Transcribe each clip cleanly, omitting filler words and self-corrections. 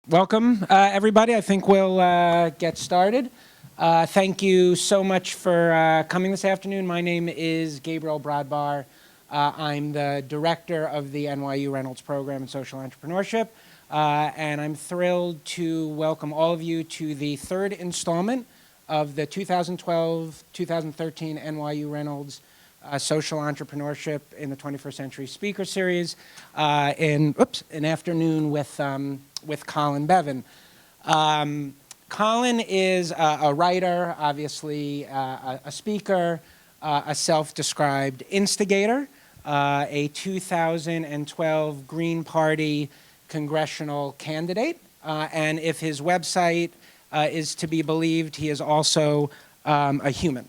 Welcome, everybody. I think we'll get started. Thank you so much for coming this afternoon. My name is Gabriel Brodbar. I'm the director of the NYU Reynolds program in social entrepreneurship, and I'm thrilled to welcome all of you to the third installment of the 2012-2013 NYU Reynolds Social Entrepreneurship in the 21st Century Speaker Series in afternoon with Colin Beavan. Colin is a writer, obviously a speaker, a self-described instigator, a 2012 Green Party Congressional candidate, and if his website is to be believed, he is also a human.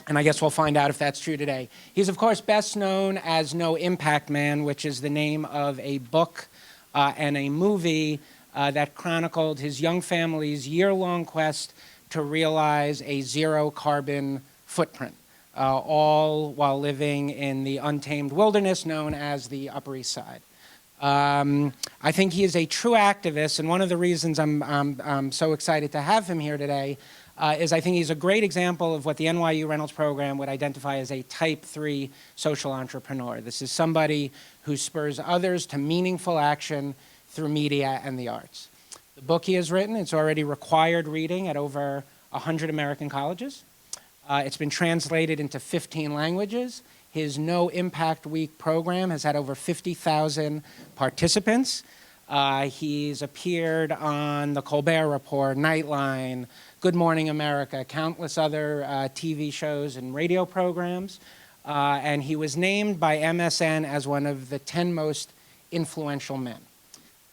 And I guess we'll find out if that's true today. He's, of course, best known as No Impact Man, which is the name of a book and a movie that chronicled his young family's year-long quest to realize a zero-carbon footprint, all while living in the untamed wilderness known as the Upper East Side. I think he is a true activist, and one of the reasons I'm so excited to have him here today is I think he's a great example of what the NYU Reynolds program would identify as a type 3 social entrepreneur. This is somebody who spurs others to meaningful action through media and the arts. The book he has written, it's already required reading at over 100 American colleges. It's been translated into 15 languages. His No Impact Week program has had over 50,000 participants. He's appeared on The Colbert Report, Nightline, Good Morning America, countless other TV shows and radio programs. And he was named by MSN as one of the 10 most influential men.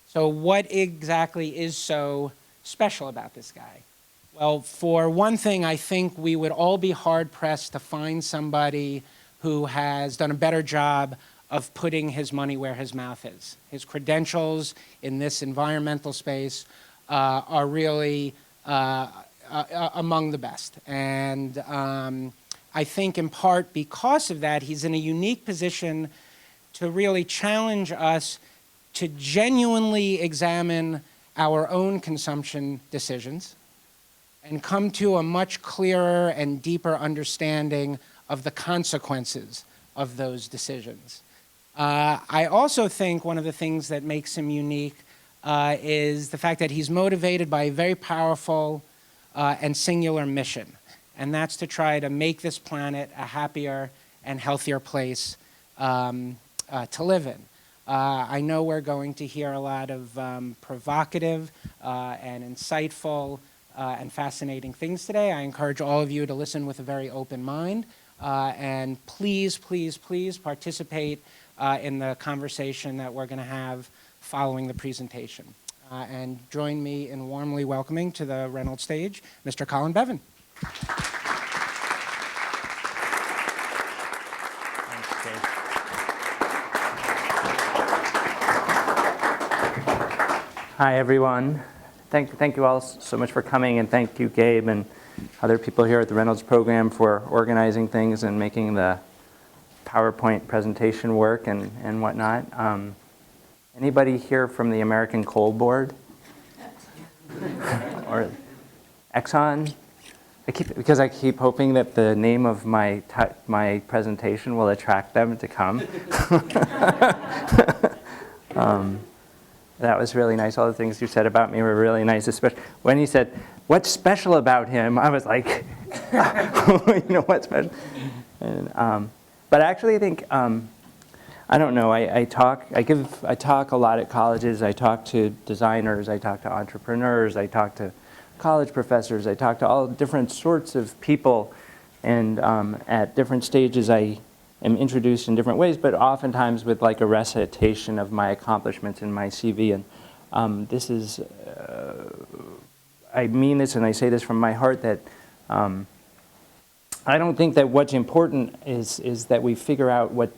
So what exactly is so special about this guy? Well, for one thing, I think we would all be hard-pressed to find somebody who has done a better job of putting his money where his mouth is. His credentials in this environmental space are really among the best. And I think in part because of that, he's in a unique position to really challenge us to genuinely examine our own consumption decisions and come to a much clearer and deeper understanding of the consequences of those decisions. I also think one of the things that makes him unique is the fact that he's motivated by a very powerful and singular mission, and that's to try to make this planet a happier and healthier place to live in. I know we're going to hear a lot of provocative and insightful and fascinating things today. I encourage all of you to listen with a very open mind, and please, please, please participate in the conversation that we're going to have following the presentation. And join me in warmly welcoming to the Reynolds stage, Mr. Colin Beavan. Hi, everyone. Thank you all so much for coming, and thank you, Gabe, and other people here at the Reynolds program for organizing things and making the PowerPoint presentation work and whatnot. Anybody here from the American Coal Board? Or Exxon? Because I keep hoping that the name of my presentation will attract them to come. That was really nice. All the things you said about me were really nice, especially when he said, "What's special about him?" I was like, what's special? And, but actually, I think I don't know. I talk a lot at colleges. I talk to designers. I talk to entrepreneurs. I talk to college professors. I talk to all different sorts of people, and at different stages, I am introduced in different ways, but oftentimes with like a recitation of my accomplishments in my CV. And this is, I mean this, and I say this from my heart, that I don't think that what's important is that we figure out what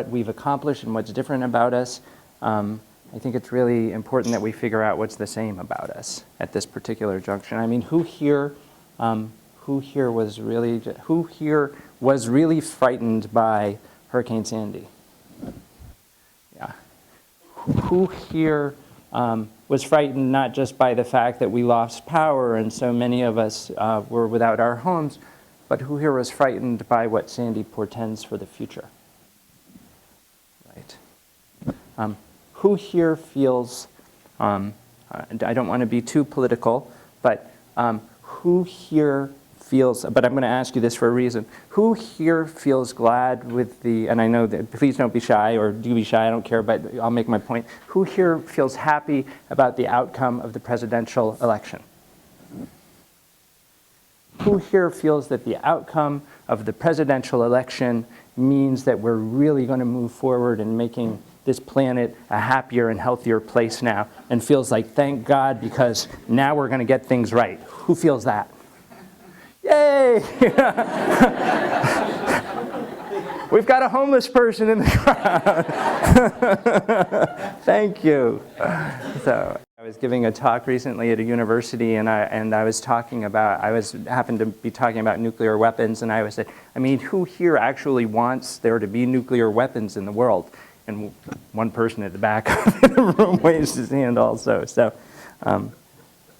we've accomplished and what's different about us. I think it's really important that we figure out what's the same about us at this particular junction. I mean, who here was really frightened by Hurricane Sandy? Yeah. Who here was frightened not just by the fact that we lost power and so many of us were without our homes, but who here was frightened by what Sandy portends for the future? Right. Who here feels, I don't want to be too political, but who here feels, but I'm going to ask you this for a reason. Who here feels glad with the, and I know that, please don't be shy, or do be shy, I don't care, but I'll make my point. Who here feels happy about the outcome of the presidential election? Who here feels that the outcome of the presidential election means that we're really going to move forward in making this planet a happier and healthier place now, and feels like, thank God, because now we're going to get things right? Who feels that? Yay! We've got a homeless person in the crowd. Thank you. So I was giving a talk recently at a university, and I was talking about, happened to be talking about nuclear weapons, and I said, I mean, who here actually wants there to be nuclear weapons in the world? And one person at the back of the room raised his hand also. So,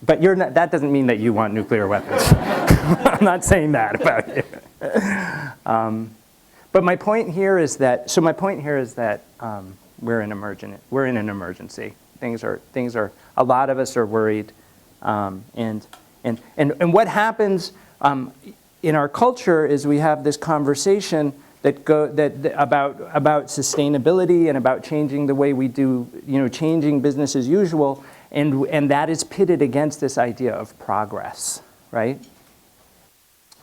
but you're not, that doesn't mean that you want nuclear weapons. I'm not saying that about you. But my point here is that, we're in an emergency. Things are, a lot of us are worried. And what happens in our culture is we have this conversation about sustainability and about changing the way we do, changing business as usual, and that is pitted against this idea of progress, right?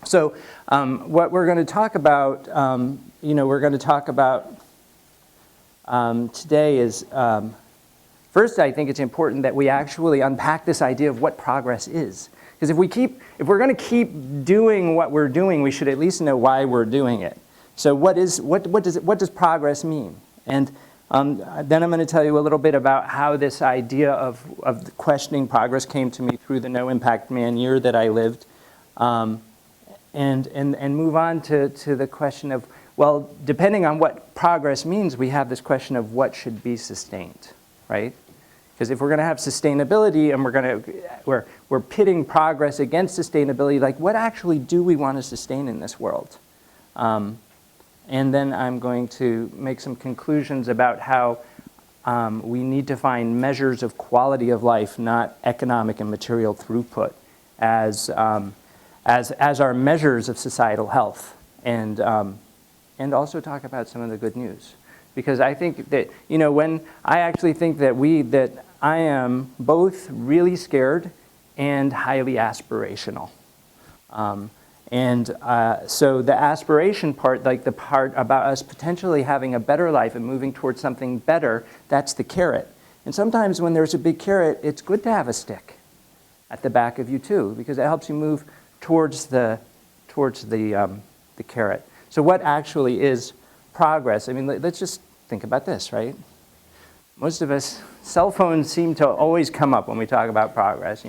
So what we're going to talk about, today is, first, I think it's important that we actually unpack this idea of what progress is. Because if we're going to keep doing what we're doing, we should at least know why we're doing it. So what does progress mean? And then I'm going to tell you a little bit about how this idea of questioning progress came to me through the No Impact Man year that I lived, and move on to the question of, well, depending on what progress means, we have this question of what should be sustained, right? Because if we're going to have sustainability and we're pitting progress against sustainability, like what actually do we want to sustain in this world? And then I'm going to make some conclusions about how we need to find measures of quality of life, not economic and material throughput, as our measures of societal health, and also talk about some of the good news. Because I think that, I actually think that I am both really scared and highly aspirational. So the aspiration part, like the part about us potentially having a better life and moving towards something better, that's the carrot. And sometimes when there's a big carrot, it's good to have a stick at the back of you too, because it helps you move towards the carrot. So what actually is progress? I mean, let's just think about this, right? Most of us, cell phones seem to always come up when we talk about progress,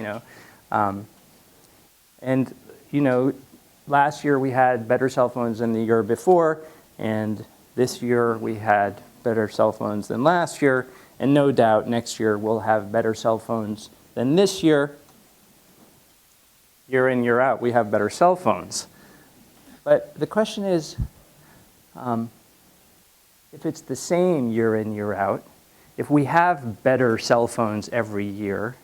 last year we had better cell phones than the year before, and this year we had better cell phones than last year, and no doubt next year we'll have better cell phones than this year. Year in, year out, we have better cell phones. But the question is, if it's the same year in, year out, if we have better cell phones every year,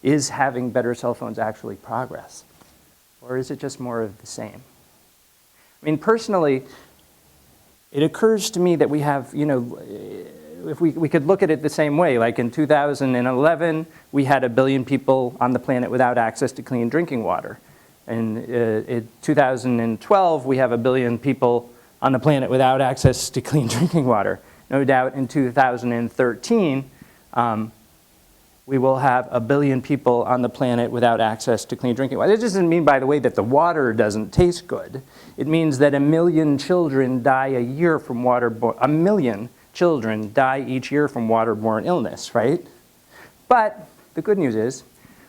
is having better cell phones actually progress? Or is it just more of the same? I mean, personally, it occurs to me that we have, if we could look at it the same way, like in 2011, we had 1 billion people on the planet without access to clean drinking water. And in 2012, we have 1 billion people on the planet without access to clean drinking water. No doubt in 2013, we will have 1 billion people on the planet without access to clean drinking water. This doesn't mean, by the way, that the water doesn't taste good. It means that 1 million children die a year from waterborne, 1 million children die each year from waterborne illness, right? But the good news is,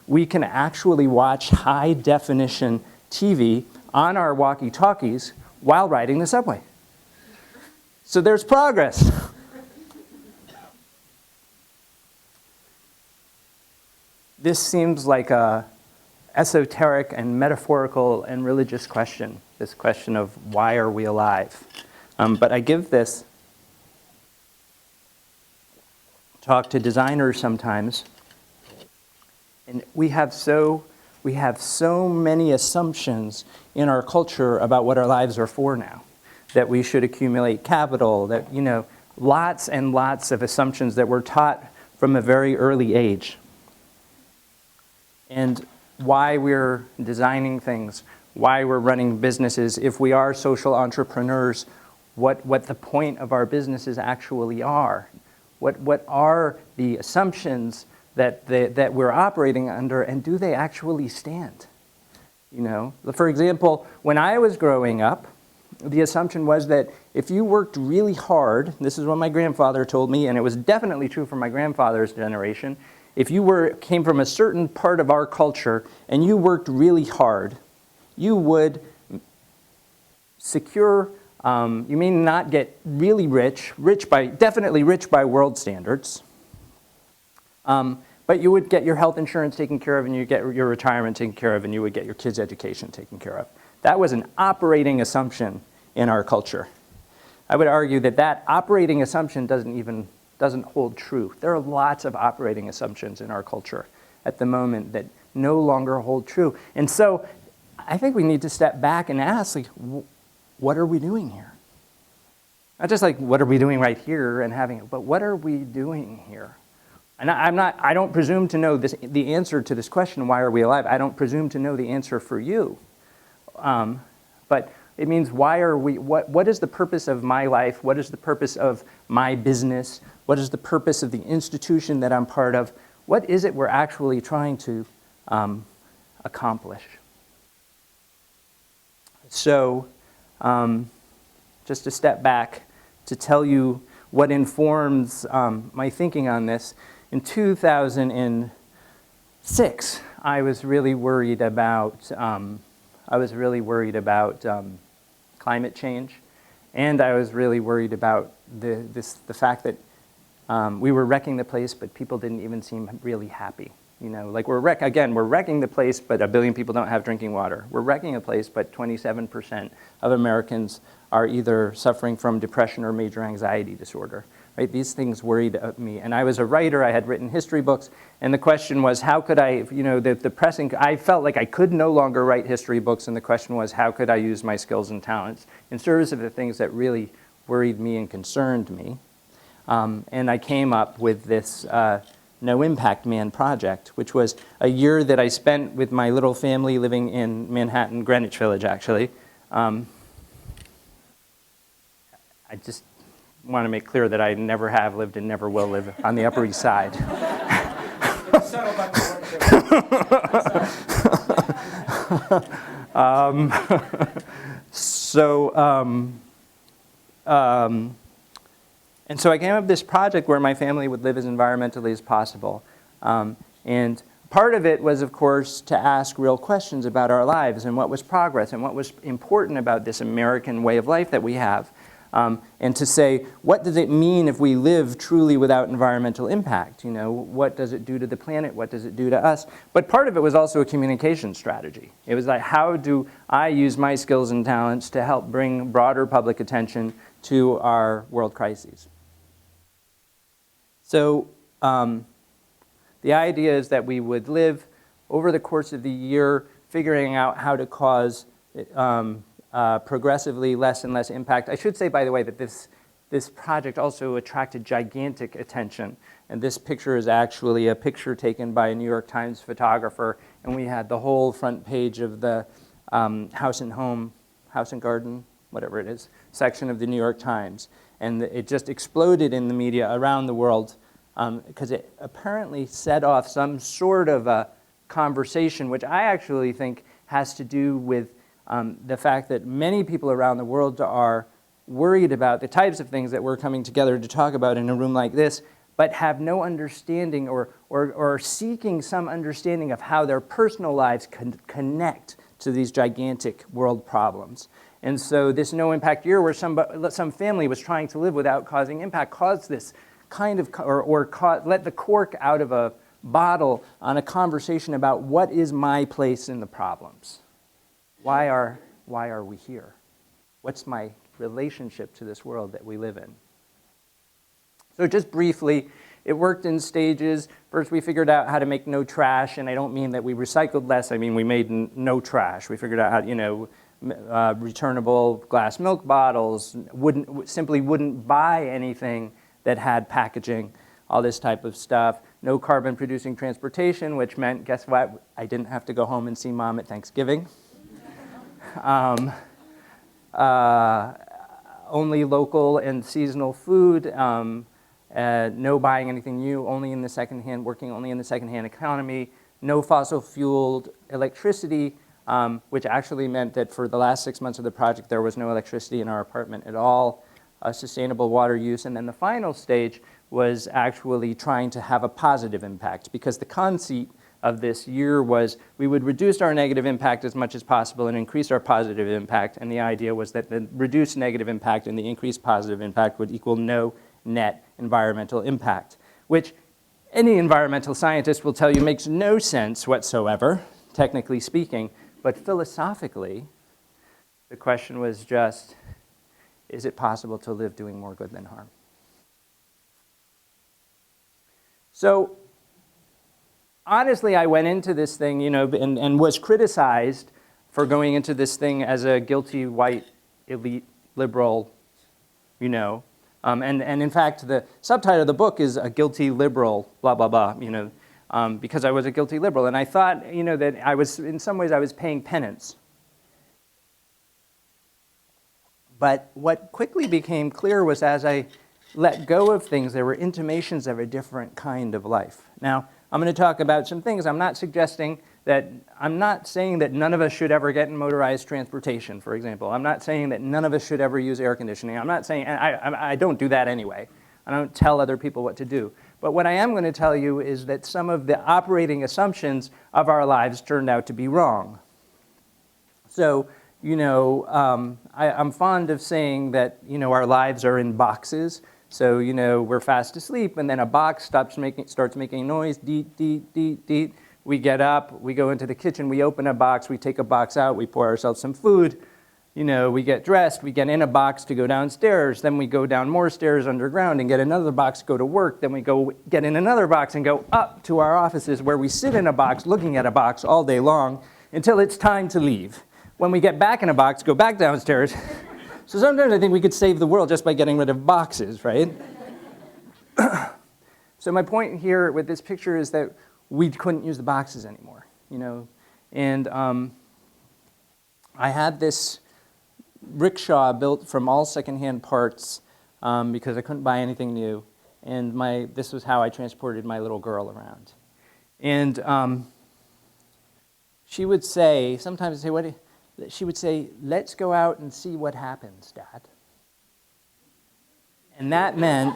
we can actually watch high-definition TV on our walkie-talkies while riding the subway. So there's progress. this seems like a esoteric and metaphorical and religious question, this question of why are we alive? But I give this talk to designers sometimes, and we have so many assumptions in our culture about what our lives are for now, that we should accumulate capital, that, lots and lots of assumptions that we're taught from a very early age. And why we're designing things, why we're running businesses, if we are social entrepreneurs, what the point of our businesses actually are. What are the assumptions that we're operating under, and do they actually stand? For example, when I was growing up, the assumption was that if you worked really hard, this is what my grandfather told me, and it was definitely true for my grandfather's generation, if you came from a certain part of our culture and you worked really hard, you would secure, you may not get really definitely rich by world standards, but you would get your health insurance taken care of, and you get your retirement taken care of, and you would get your kids' education taken care of. That was an operating assumption in our culture. I would argue that operating assumption doesn't hold true. There are lots of operating assumptions in our culture at the moment that no longer hold true. And so I think we need to step back and ask, what are we doing here? Not just what are we doing right here and having it, but what are we doing here? And I don't presume to know the answer to this question, why are we alive? I don't presume to know the answer for you. But it means what is the purpose of my life? What is the purpose of my business? What is the purpose of the institution that I'm part of? What is it we're actually trying to accomplish? So, just to step back to tell you what informs my thinking on this, in 2006, I was really worried about climate change, and I was really worried about the fact that we were wrecking the place, but people didn't even seem really happy. We're wrecking the place, but 1 billion people don't have drinking water. We're wrecking a place, but 27% of Americans are either suffering from depression or major anxiety disorder. Right? These things worried me. And I was a writer, I had written history books, and the question was, how could I, I felt like I could no longer write history books, and the question was, how could I use my skills and talents in service of the things that really worried me and concerned me? And I came up with this No Impact Man project, which was a year that I spent with my little family living in Manhattan, Greenwich Village, actually. I just want to make clear that I never have lived and never will live on the Upper East Side. And so I came up with this project where my family would live as environmentally as possible. And part of it was, of course, to ask real questions about our lives and what was progress and what was important about this American way of life that we have. And to say, what does it mean if we live truly without environmental impact? What does it do to the planet? What does it do to us? But part of it was also a communication strategy. It was like, how do I use my skills and talents to help bring broader public attention to our world crises? So the idea is that we would live over the course of the year figuring out how to cause progressively less and less impact. I should say, by the way, that this project also attracted gigantic attention. And this picture is actually a picture taken by a New York Times photographer. And we had the whole front page of the House and Garden, whatever it is, section of the New York Times. And it just exploded in the media around the world because it apparently set off some sort of a conversation, which I actually think has to do with the fact that many people around the world are worried about the types of things that we're coming together to talk about in a room like this, but have no understanding or seeking some understanding of how their personal lives connect to these gigantic world problems. And so this no impact year where some family was trying to live without causing impact caused this kind of, let the cork out of bottle on a conversation about what is my place in the problems. Why are we here? What's my relationship to this world that we live in? So just briefly, it worked in stages. First, we figured out how to make no trash, and I don't mean that we recycled less. I mean we made no trash. We figured out how, returnable glass milk bottles, simply wouldn't buy anything that had packaging, all this type of stuff. No carbon-producing transportation, which meant, guess what? I didn't have to go home and see Mom at Thanksgiving. Only local and seasonal food. No buying anything new, only in the secondhand, working only in the secondhand economy. No fossil-fueled electricity, which actually meant that for the last 6 months of the project, there was no electricity in our apartment at all. Sustainable water use, and then the final stage was actually trying to have a positive impact, because the conceit of this year was we would reduce our negative impact as much as possible and increase our positive impact, and the idea was that the reduced negative impact and the increased positive impact would equal no net environmental impact, which any environmental scientist will tell you makes no sense whatsoever, technically speaking, but philosophically, the question was just, is it possible to live doing more good than harm? So honestly, I went into this thing, and was criticized for going into this thing as a guilty white elite liberal, and in fact, the subtitle of the book is a guilty liberal, blah, blah, blah, because I was a guilty liberal. And I thought, that I was, in some ways, I was paying penance. But what quickly became clear was as I let go of things, there were intimations of a different kind of life. Now, I'm going to talk about some things. I'm not saying that none of us should ever get in motorized transportation, for example. I'm not saying that none of us should ever use air conditioning. I'm not saying, and I don't do that anyway. I don't tell other people what to do. But what I am going to tell you is that some of the operating assumptions of our lives turned out to be wrong. So, I'm fond of saying that, our lives are in boxes. So, we're fast asleep, and then a box starts making noise, deet, deet, deet, deet. We get up, we go into the kitchen, we open a box, we take a box out, we pour ourselves some food. We get dressed, we get in a box to go downstairs, then we go down more stairs underground and get another box to go to work, then we go get in another box and go up to our offices where we sit in a box looking at a box all day long until it's time to leave. When we get back in a box, go back downstairs. So sometimes I think we could save the world just by getting rid of boxes, right? So my point here with this picture is that we couldn't use the boxes anymore, And I had this rickshaw built from all secondhand parts because I couldn't buy anything new. And this was how I transported my little girl around. And she would say, sometimes I'd say, she would say, let's go out and see what happens, Dad. And that meant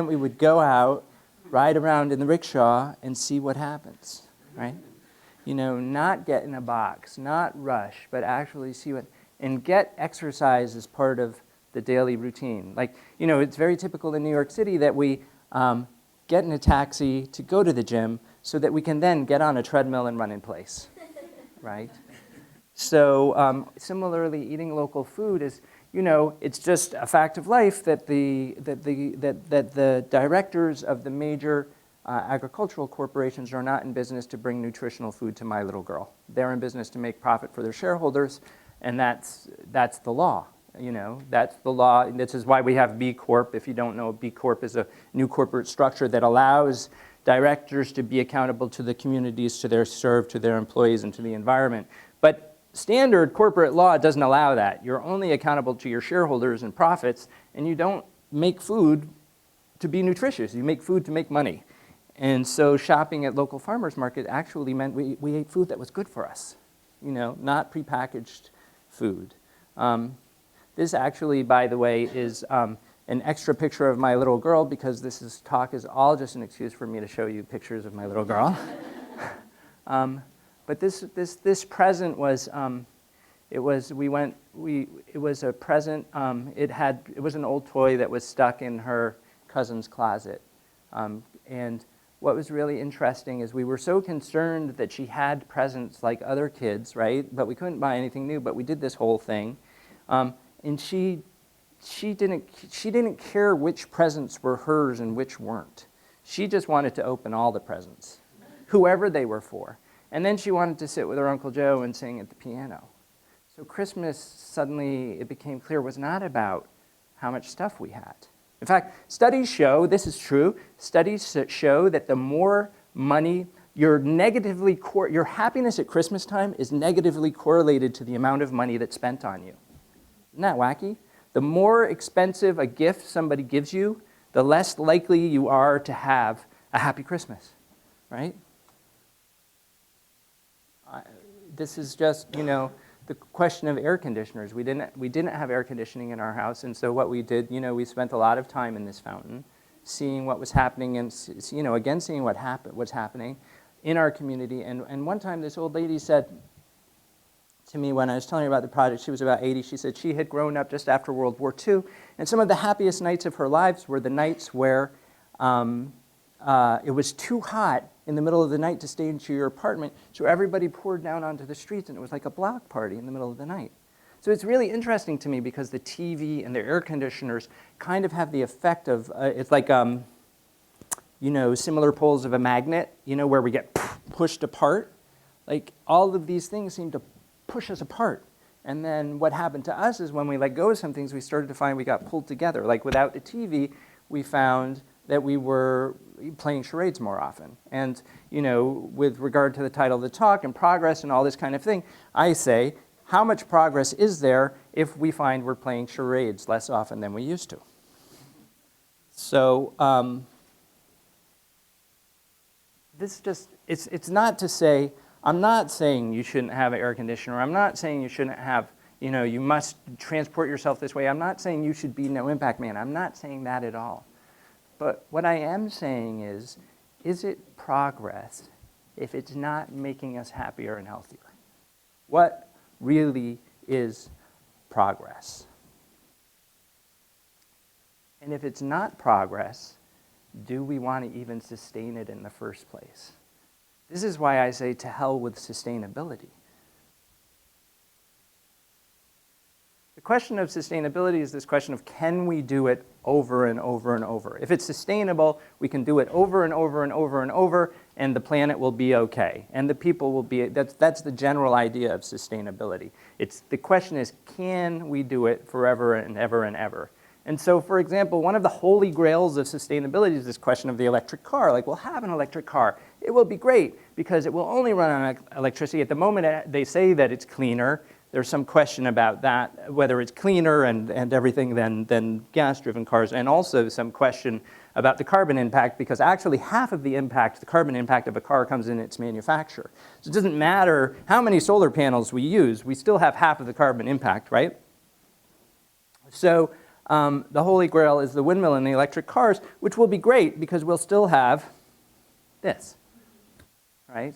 we would go out, ride around in the rickshaw, and see what happens, right? Not get in a box, not rush, but actually see and get exercise as part of the daily routine. Like, it's very typical in New York City that we get in a taxi to go to the gym so that we can then get on a treadmill and run in place. Right? So similarly, eating local food is, it's just a fact of life that the directors of the major agricultural corporations are not in business to bring nutritional food to my little girl. They're in business to make profit for their shareholders, and that's the law. That's the law. And this is why we have B Corp. If you don't know, B Corp is a new corporate structure that allows directors to be accountable to the communities served, to their employees, and to the environment. But standard corporate law doesn't allow that. You're only accountable to your shareholders and profits, and you don't make food to be nutritious. You make food to make money. And so shopping at local farmers market actually meant we ate food that was good for us, not prepackaged food. This actually, by the way, is an extra picture of my little girl, because this talk is all just an excuse for me to show you pictures of my little girl. But this present was it was a present. It was an old toy that was stuck in her cousin's closet, and what was really interesting is we were so concerned that she had presents like other kids, right? But we couldn't buy anything new, but we did this whole thing. And she didn't care which presents were hers and which weren't. She just wanted to open all the presents, whoever they were for. And then she wanted to sit with her Uncle Joe and sing at the piano. So Christmas, suddenly it became clear, was not about how much stuff we had. In fact, studies show, this is true, studies show that the more money, your happiness at Christmas time is negatively correlated to the amount of money that's spent on you. Isn't that wacky? The more expensive a gift somebody gives you, the less likely you are to have a happy Christmas, right? This is just, the question of air conditioners. We didn't have air conditioning in our house, and so what we did, we spent a lot of time in this fountain, seeing what was happening, and again seeing what's happening in our community. And one time, this old lady said to me when I was telling her about the project, she was about 80. She said she had grown up just after World War II, and some of the happiest nights of her lives were the nights where it was too hot in the middle of the night to stay into your apartment, so everybody poured down onto the streets, and it was like a block party in the middle of the night. So it's really interesting to me because the TV and the air conditioners kind of have the effect of, it's like, similar poles of a magnet, where we get pushed apart. Like, all of these things seem to push us apart. And then what happened to us is when we let go of some things, we started to find we got pulled together. Like, without the TV, we found that we were playing charades more often. And, with regard to the title of the talk and progress and all this kind of thing, I say, how much progress is there if we find we're playing charades less often than we used to? So, it's not to say, I'm not saying you shouldn't have an air conditioner. I'm not saying you shouldn't have, you must transport yourself this way. I'm not saying you should be no impact man. I'm not saying that at all. But what I am saying is it progress if it's not making us happier and healthier? What really is progress? And if it's not progress, do we want to even sustain it in the first place? This is why I say to hell with sustainability. The question of sustainability is this question of, can we do it over and over and over? If it's sustainable, we can do it over and over and over and over, and the planet will be okay. And the people will be, that's the general idea of sustainability. The question is, can we do it forever and ever and ever? And so, for example, one of the holy grails of sustainability is this question of the electric car. Like, we'll have an electric car. It will be great because it will only run on electricity. At the moment, they say that it's cleaner. There's some question about that, whether it's cleaner and everything than gas-driven cars, and also some question about the carbon impact, because actually half of the impact, the carbon impact of a car, comes in its manufacture. So it doesn't matter how many solar panels we use, we still have half of the carbon impact, right? So the holy grail is the windmill and the electric cars, which will be great because we'll still have this, right?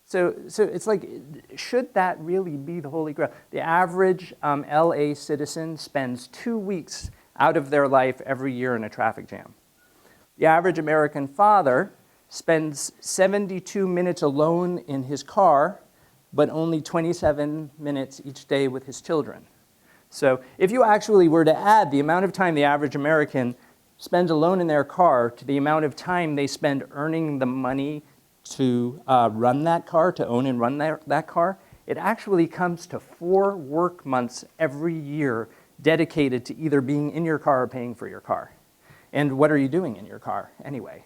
So it's like, should that really be the holy grail? The average LA citizen spends 2 weeks out of their life every year in a traffic jam. The average American father spends 72 minutes alone in his car, but only 27 minutes each day with his children. So if you actually were to add the amount of time the average American spends alone in their car to the amount of time they spend earning the money to run that car, to own and run that car, it actually comes to 4 work months every year dedicated to either being in your car or paying for your car. And what are you doing in your car anyway?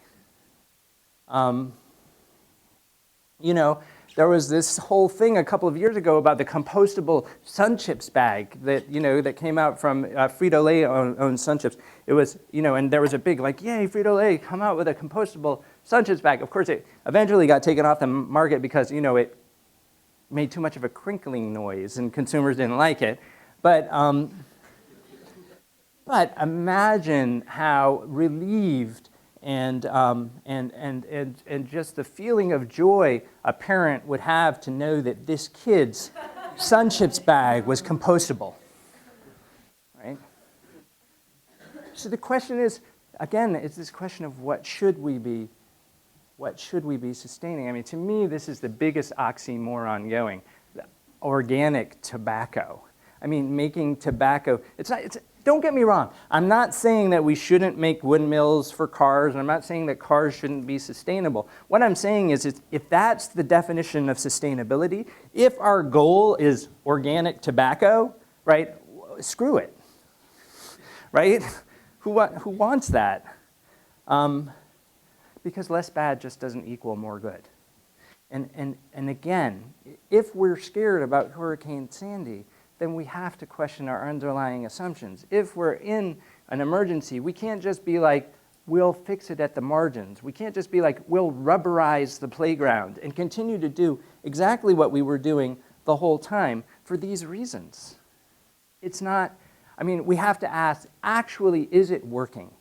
There was this whole thing a couple of years ago about the compostable Sun Chips bag that came out from Frito-Lay owned Sun Chips. It was, and there was a big yay, Frito-Lay, come out with a compostable Sun Chips bag. Of course, it eventually got taken off the market because, it made too much of a crinkling noise and consumers didn't like it. But imagine how relieved and just the feeling of joy a parent would have to know that this kid's Sun Chips bag was compostable, right? So the question is, again, it's this question of what should we be what should we be sustaining? I mean, to me, this is the biggest oxymoron going. Organic tobacco. I mean, making tobacco, don't get me wrong. I'm not saying that we shouldn't make windmills for cars, and I'm not saying that cars shouldn't be sustainable. What I'm saying is if that's the definition of sustainability, if our goal is organic tobacco, right, screw it, right? Who wants that? Because less bad just doesn't equal more good. And again, if we're scared about Hurricane Sandy, then we have to question our underlying assumptions. If we're in an emergency, we can't just be like, we'll fix it at the margins. We can't just be like, we'll rubberize the playground and continue to do exactly what we were doing the whole time for these reasons. It's not, I mean, we have to ask, actually, is it working?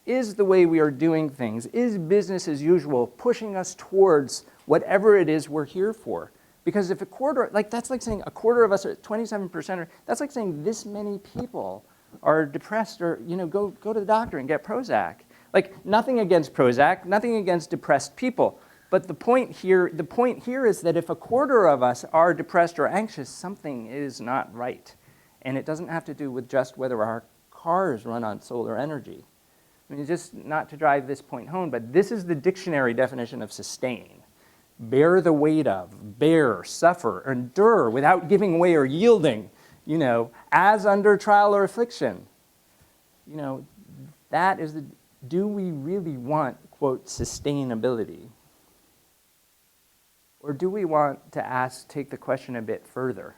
Is the way we are doing things, is business as usual pushing us towards whatever it is we're here for? Because if that's like saying a quarter of us, 27%, that's like saying this many people are depressed or, go to the doctor and get Prozac. Like, nothing against Prozac, nothing against depressed people. But the point here is that if a quarter of us are depressed or anxious, something is not right. And it doesn't have to do with just whether our cars run on solar energy. I mean, just not to drive this point home, but this is the dictionary definition of sustain. Bear the weight of, bear, suffer, endure without giving way or yielding, as under trial or affliction. That is do we really want, quote, sustainability? Or do we want to take the question a bit further?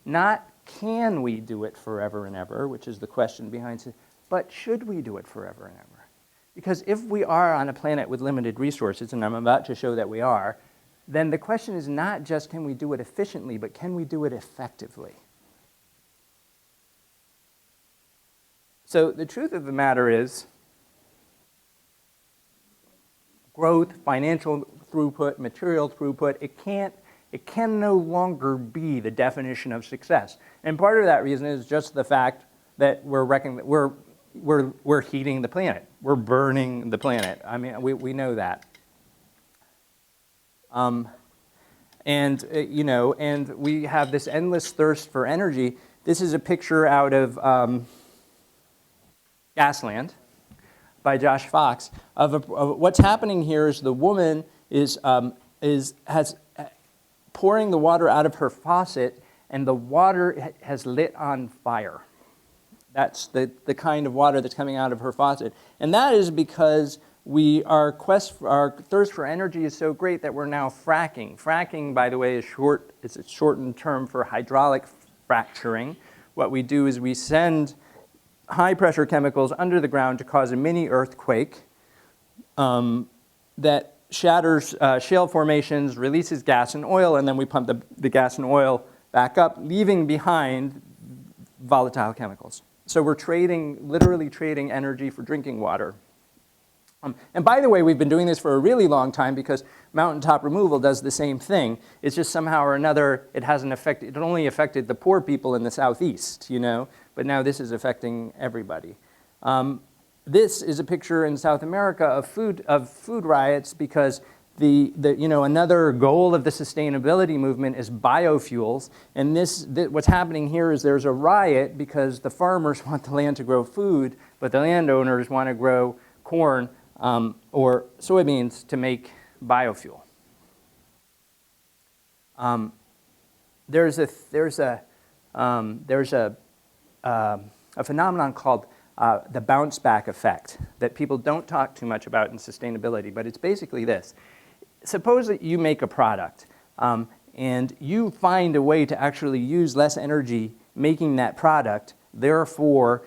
Not can we do it forever and ever, which is the question behind it, but should we do it forever and ever? Because if we are on a planet with limited resources, and I'm about to show that we are, then the question is not just can we do it efficiently, but can we do it effectively? So the truth of the matter is growth, financial throughput, material throughput, it can no longer be the definition of success. And part of that reason is just the fact that we're heating the planet. We're burning the planet. I mean, we know that. And we have this endless thirst for energy. This is a picture out of Gasland by Josh Fox of what's happening here is the woman is pouring the water out of her faucet, and the water has lit on fire. That's the kind of water that's coming out of her faucet. And that is because our thirst for energy is so great that we're now fracking. Fracking, by the way, is a shortened term for hydraulic fracturing. What we do is we send high-pressure chemicals under the ground to cause a mini earthquake that shatters shale formations, releases gas and oil, and then we pump the gas and oil back up, leaving behind volatile chemicals. So we're literally trading energy for drinking water. And by the way, we've been doing this for a really long time because mountaintop removal does the same thing. It's just somehow or another it only affected the poor people in the southeast, but now this is affecting everybody. This is a picture in South America of food riots because another goal of the sustainability movement is biofuels, and what's happening here is there's a riot because the farmers want the land to grow food, but the landowners want to grow corn or soybeans to make biofuel. There's a phenomenon called the bounce back effect that people don't talk too much about in sustainability, but it's basically this. Suppose that you make a product and you find a way to actually use less energy making that product, therefore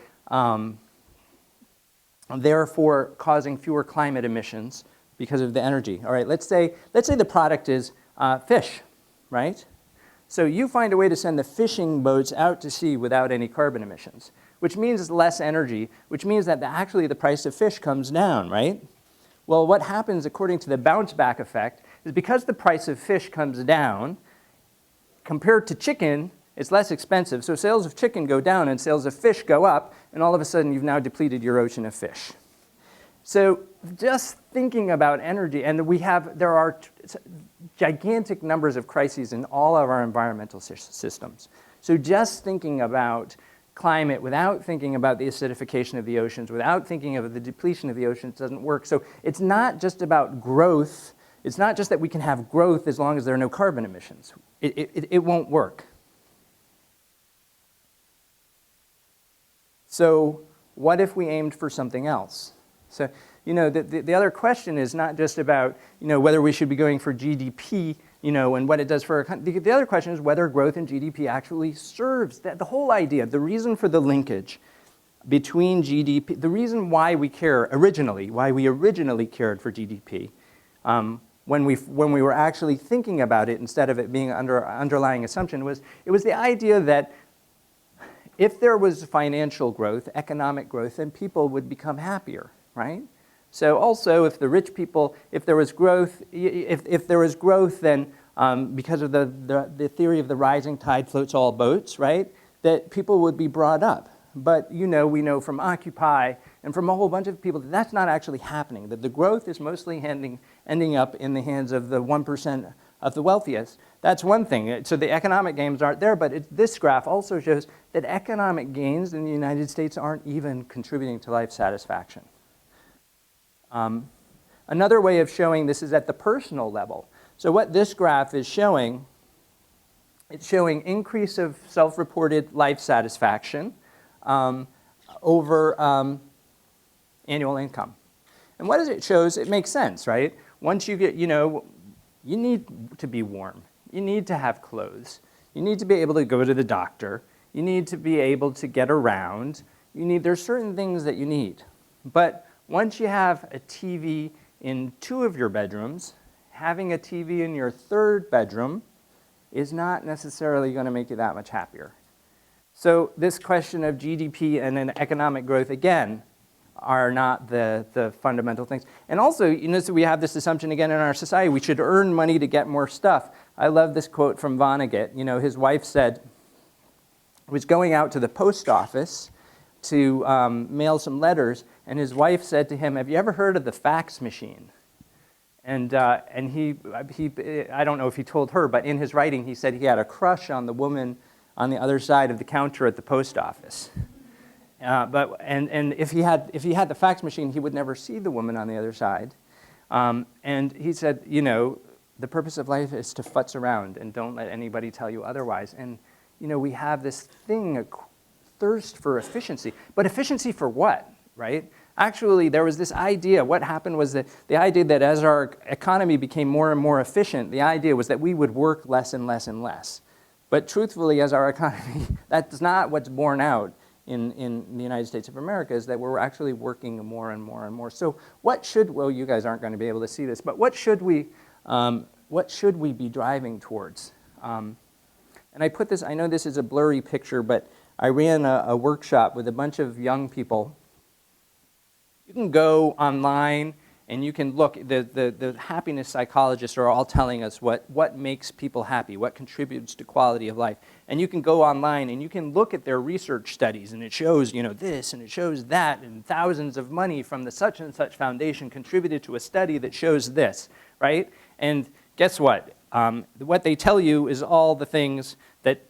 causing fewer climate emissions because of the energy. All right, let's say the product is fish, right? So you find a way to send the fishing boats out to sea without any carbon emissions, which means less energy, which means that actually the price of fish comes down, right? Well, what happens according to the bounce back effect is because the price of fish comes down, compared to chicken, it's less expensive. So sales of chicken go down and sales of fish go up, and all of a sudden you've now depleted your ocean of fish. So just thinking about energy, and there are gigantic numbers of crises in all of our environmental systems. So just thinking about climate without thinking about the acidification of the oceans, without thinking of the depletion of the oceans doesn't work. So it's not just about growth. It's not just that we can have growth as long as there are no carbon emissions. It won't work. So what if we aimed for something else? So, the other question is not just about, whether we should be going for GDP, and what it does for our country. The other question is whether growth in GDP actually serves the whole idea, the reason for the linkage between GDP, the reason why we care originally, why we originally cared for GDP, when we were actually thinking about it instead of it being underlying assumption it was the idea that if there was financial growth, economic growth, then people would become happier, right? So also, if the rich people, if there was growth, then because of the theory of the rising tide floats all boats, right? That people would be brought up. But we know from Occupy and from a whole bunch of people that that's not actually happening. That the growth is mostly ending up in the hands of the 1% of the wealthiest. That's one thing. So the economic gains aren't there, but this graph also shows that economic gains in the United States aren't even contributing to life satisfaction. Another way of showing this is at the personal level. So what this graph is showing, it's showing increase of self-reported life satisfaction over annual income. And what does it shows? It makes sense, right? Once you get, you need to be warm. You need to have clothes. You need to be able to go to the doctor. You need to be able to get around. There's certain things that you need. But once you have a TV in 2 of your bedrooms, having a TV in your 3rd bedroom is not necessarily going to make you that much happier. So this question of GDP and then economic growth, again, are not the fundamental things. And also, so we have this assumption again in our society, we should earn money to get more stuff. I love this quote from Vonnegut. His wife said, was going out to the post office to mail some letters, and his wife said to him, "Have you ever heard of the fax machine?" And he I don't know if he told her, but in his writing he said he had a crush on the woman on the other side of the counter at the post office. And if he had the fax machine, he would never see the woman on the other side. And he said, the purpose of life is to futz around and don't let anybody tell you otherwise. And we have this thing, a thirst for efficiency. But efficiency for what, right? Actually, there was this idea. What happened was that the idea that as our economy became more and more efficient, the idea was that we would work less and less and less. But truthfully, as our economy, that's not what's borne out in the United States of America, is that we're actually working more and more and more. So well, you guys aren't going to be able to see this, but what should we be driving towards? And I put this, I know this is a blurry picture, but I ran a workshop with a bunch of young people. You can go online and you can look, the happiness psychologists are all telling us what makes people happy, what contributes to quality of life. And you can go online and you can look at their research studies, and it shows, this and it shows that, and thousands of money from the such and such foundation contributed to a study that shows this, right? And guess what? What they tell you is all the things that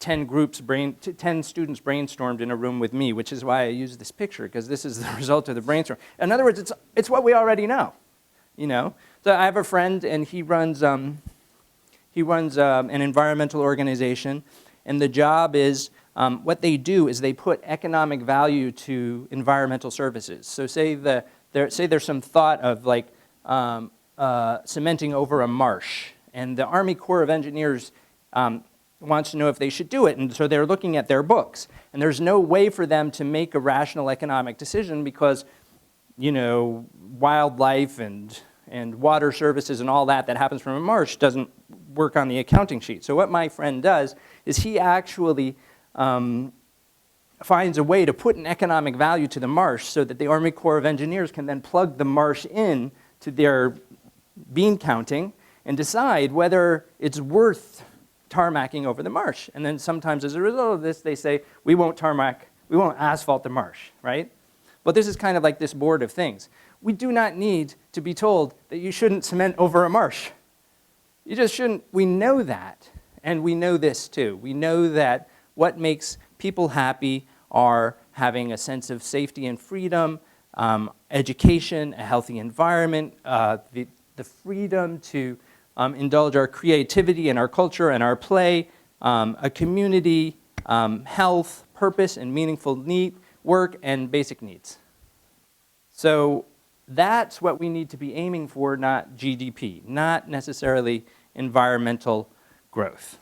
10 students brainstormed in a room with me, which is why I use this picture, because this is the result of the brainstorm. In other words, it's what we already know, So I have a friend, and he runs an environmental organization, and the job is, what they do is they put economic value to environmental services. So say there's some thought of like cementing over a marsh, and the Army Corps of Engineers wants to know if they should do it, and so they're looking at their books. And there's no way for them to make a rational economic decision because, wildlife and water services and all that happens from a marsh doesn't work on the accounting sheet. So what my friend does is he actually finds a way to put an economic value to the marsh so that the Army Corps of Engineers can then plug the marsh in to their bean counting and decide whether it's worth tarmacking over the marsh. And then sometimes as a result of this, they say, we won't asphalt the marsh, right? But this is kind of like this board of things. We do not need to be told that you shouldn't cement over a marsh. You just shouldn't. We know that, and we know this too. We know that what makes people happy are having a sense of safety and freedom, education, a healthy environment, the freedom to indulge our creativity and our culture and our play, a community, health, purpose, and meaningful work, and basic needs. So that's what we need to be aiming for, not GDP, not necessarily environmental growth.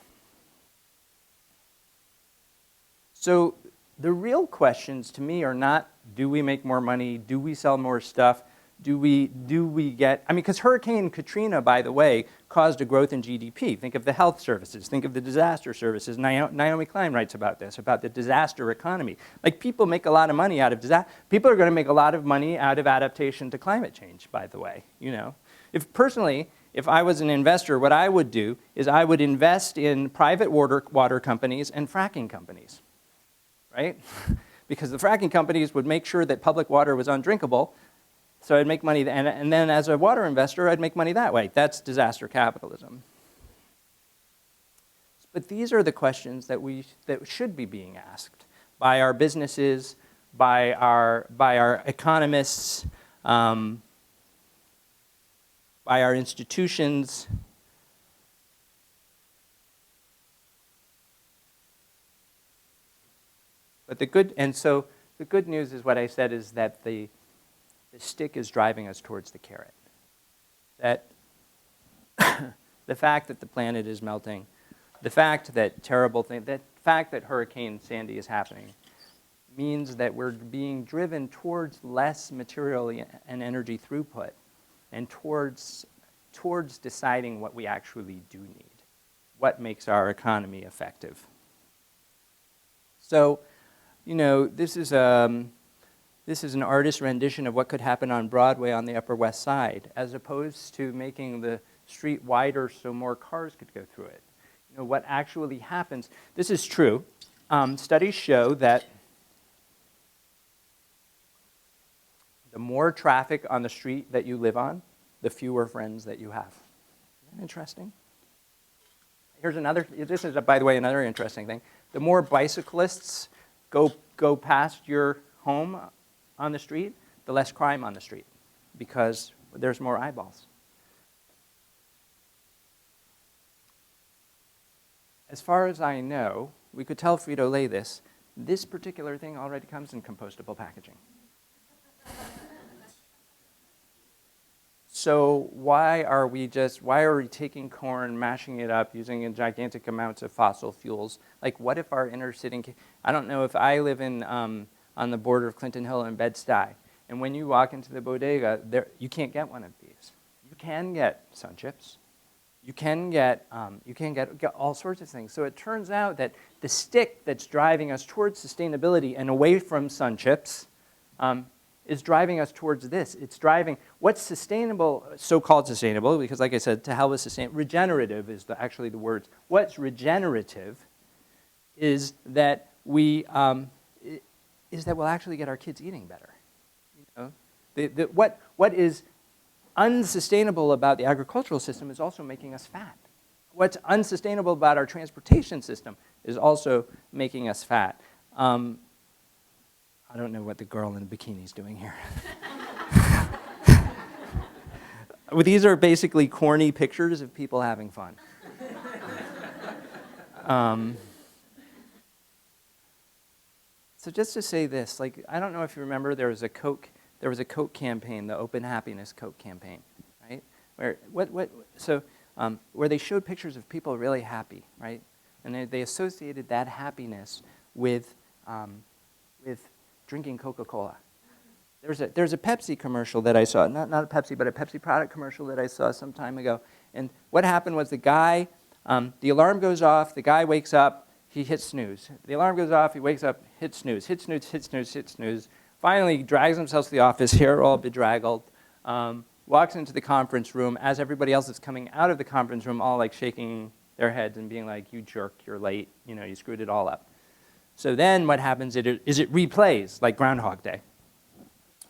So the real questions to me are not, do we make more money? Do we sell more stuff? Do we get, I mean, because Hurricane Katrina, by the way, caused a growth in GDP. Think of the health services, think of the disaster services. Naomi Klein writes about this, about the disaster economy. Like, people make a lot of money out of disaster. People are going to make a lot of money out of adaptation to climate change, by the way, you know. Personally, if I was an investor, what I would do is I would invest in private water companies and fracking companies, right? Because the fracking companies would make sure that public water was undrinkable. So I'd make money, and then as a water investor, I'd make money that way. That's disaster capitalism. But these are the questions that should be being asked by our businesses, by our economists, by our institutions. But the good news is what I said is that the stick is driving us towards the carrot. That the fact that the planet is melting, the fact that the fact that Hurricane Sandy is happening means that we're being driven towards less material and energy throughput and towards deciding what we actually do need, what makes our economy effective. So, you know, this is an artist's rendition of what could happen on Broadway on the Upper West Side, as opposed to making the street wider so more cars could go through it. You know, what actually happens, this is true. Studies show that the more traffic on the street that you live on, the fewer friends that you have. Isn't that interesting? This is, by the way, another interesting thing. The more bicyclists go past your home on the street, the less crime on the street, because there's more eyeballs. As far as I know, we could tell Frito-Lay this particular thing already comes in compostable packaging. So why are we taking corn, mashing it up, using in gigantic amounts of fossil fuels? Like, what if our inner city, I don't know if I live in, on the border of Clinton Hill and Bed-Stuy, and when you walk into the bodega, you can't get one of these. You can get sun chips. You can get all sorts of things. So it turns out that the stick that's driving us towards sustainability and away from sun chips is driving us towards this. It's driving what's sustainable, so-called sustainable, because like I said, to hell with regenerative is actually the word. What's regenerative is that we'll actually get our kids eating better. You know, what is unsustainable about the agricultural system is also making us fat. What's unsustainable about our transportation system is also making us fat. I don't know what the girl in a bikini is doing here. Well, these are basically corny pictures of people having fun. So just to say this, like, I don't know if you remember, there was a Coke campaign, the Open Happiness Coke campaign, right? Where they showed pictures of people really happy, right? And they associated that happiness with drinking Coca-Cola. There's a Pepsi commercial that I saw, not a Pepsi, but a Pepsi product commercial that I saw some time ago. And what happened was the guy, the alarm goes off, the guy wakes up, he hits snooze. The alarm goes off, he wakes up, hits snooze, hits snooze, hits snooze, hits snooze. Finally, drags himself to the office, hair all bedraggled, walks into the conference room as everybody else is coming out of the conference room, all like shaking their heads and being like, you jerk, you're late, you know, you screwed it all up. So then what happens is it replays like Groundhog Day.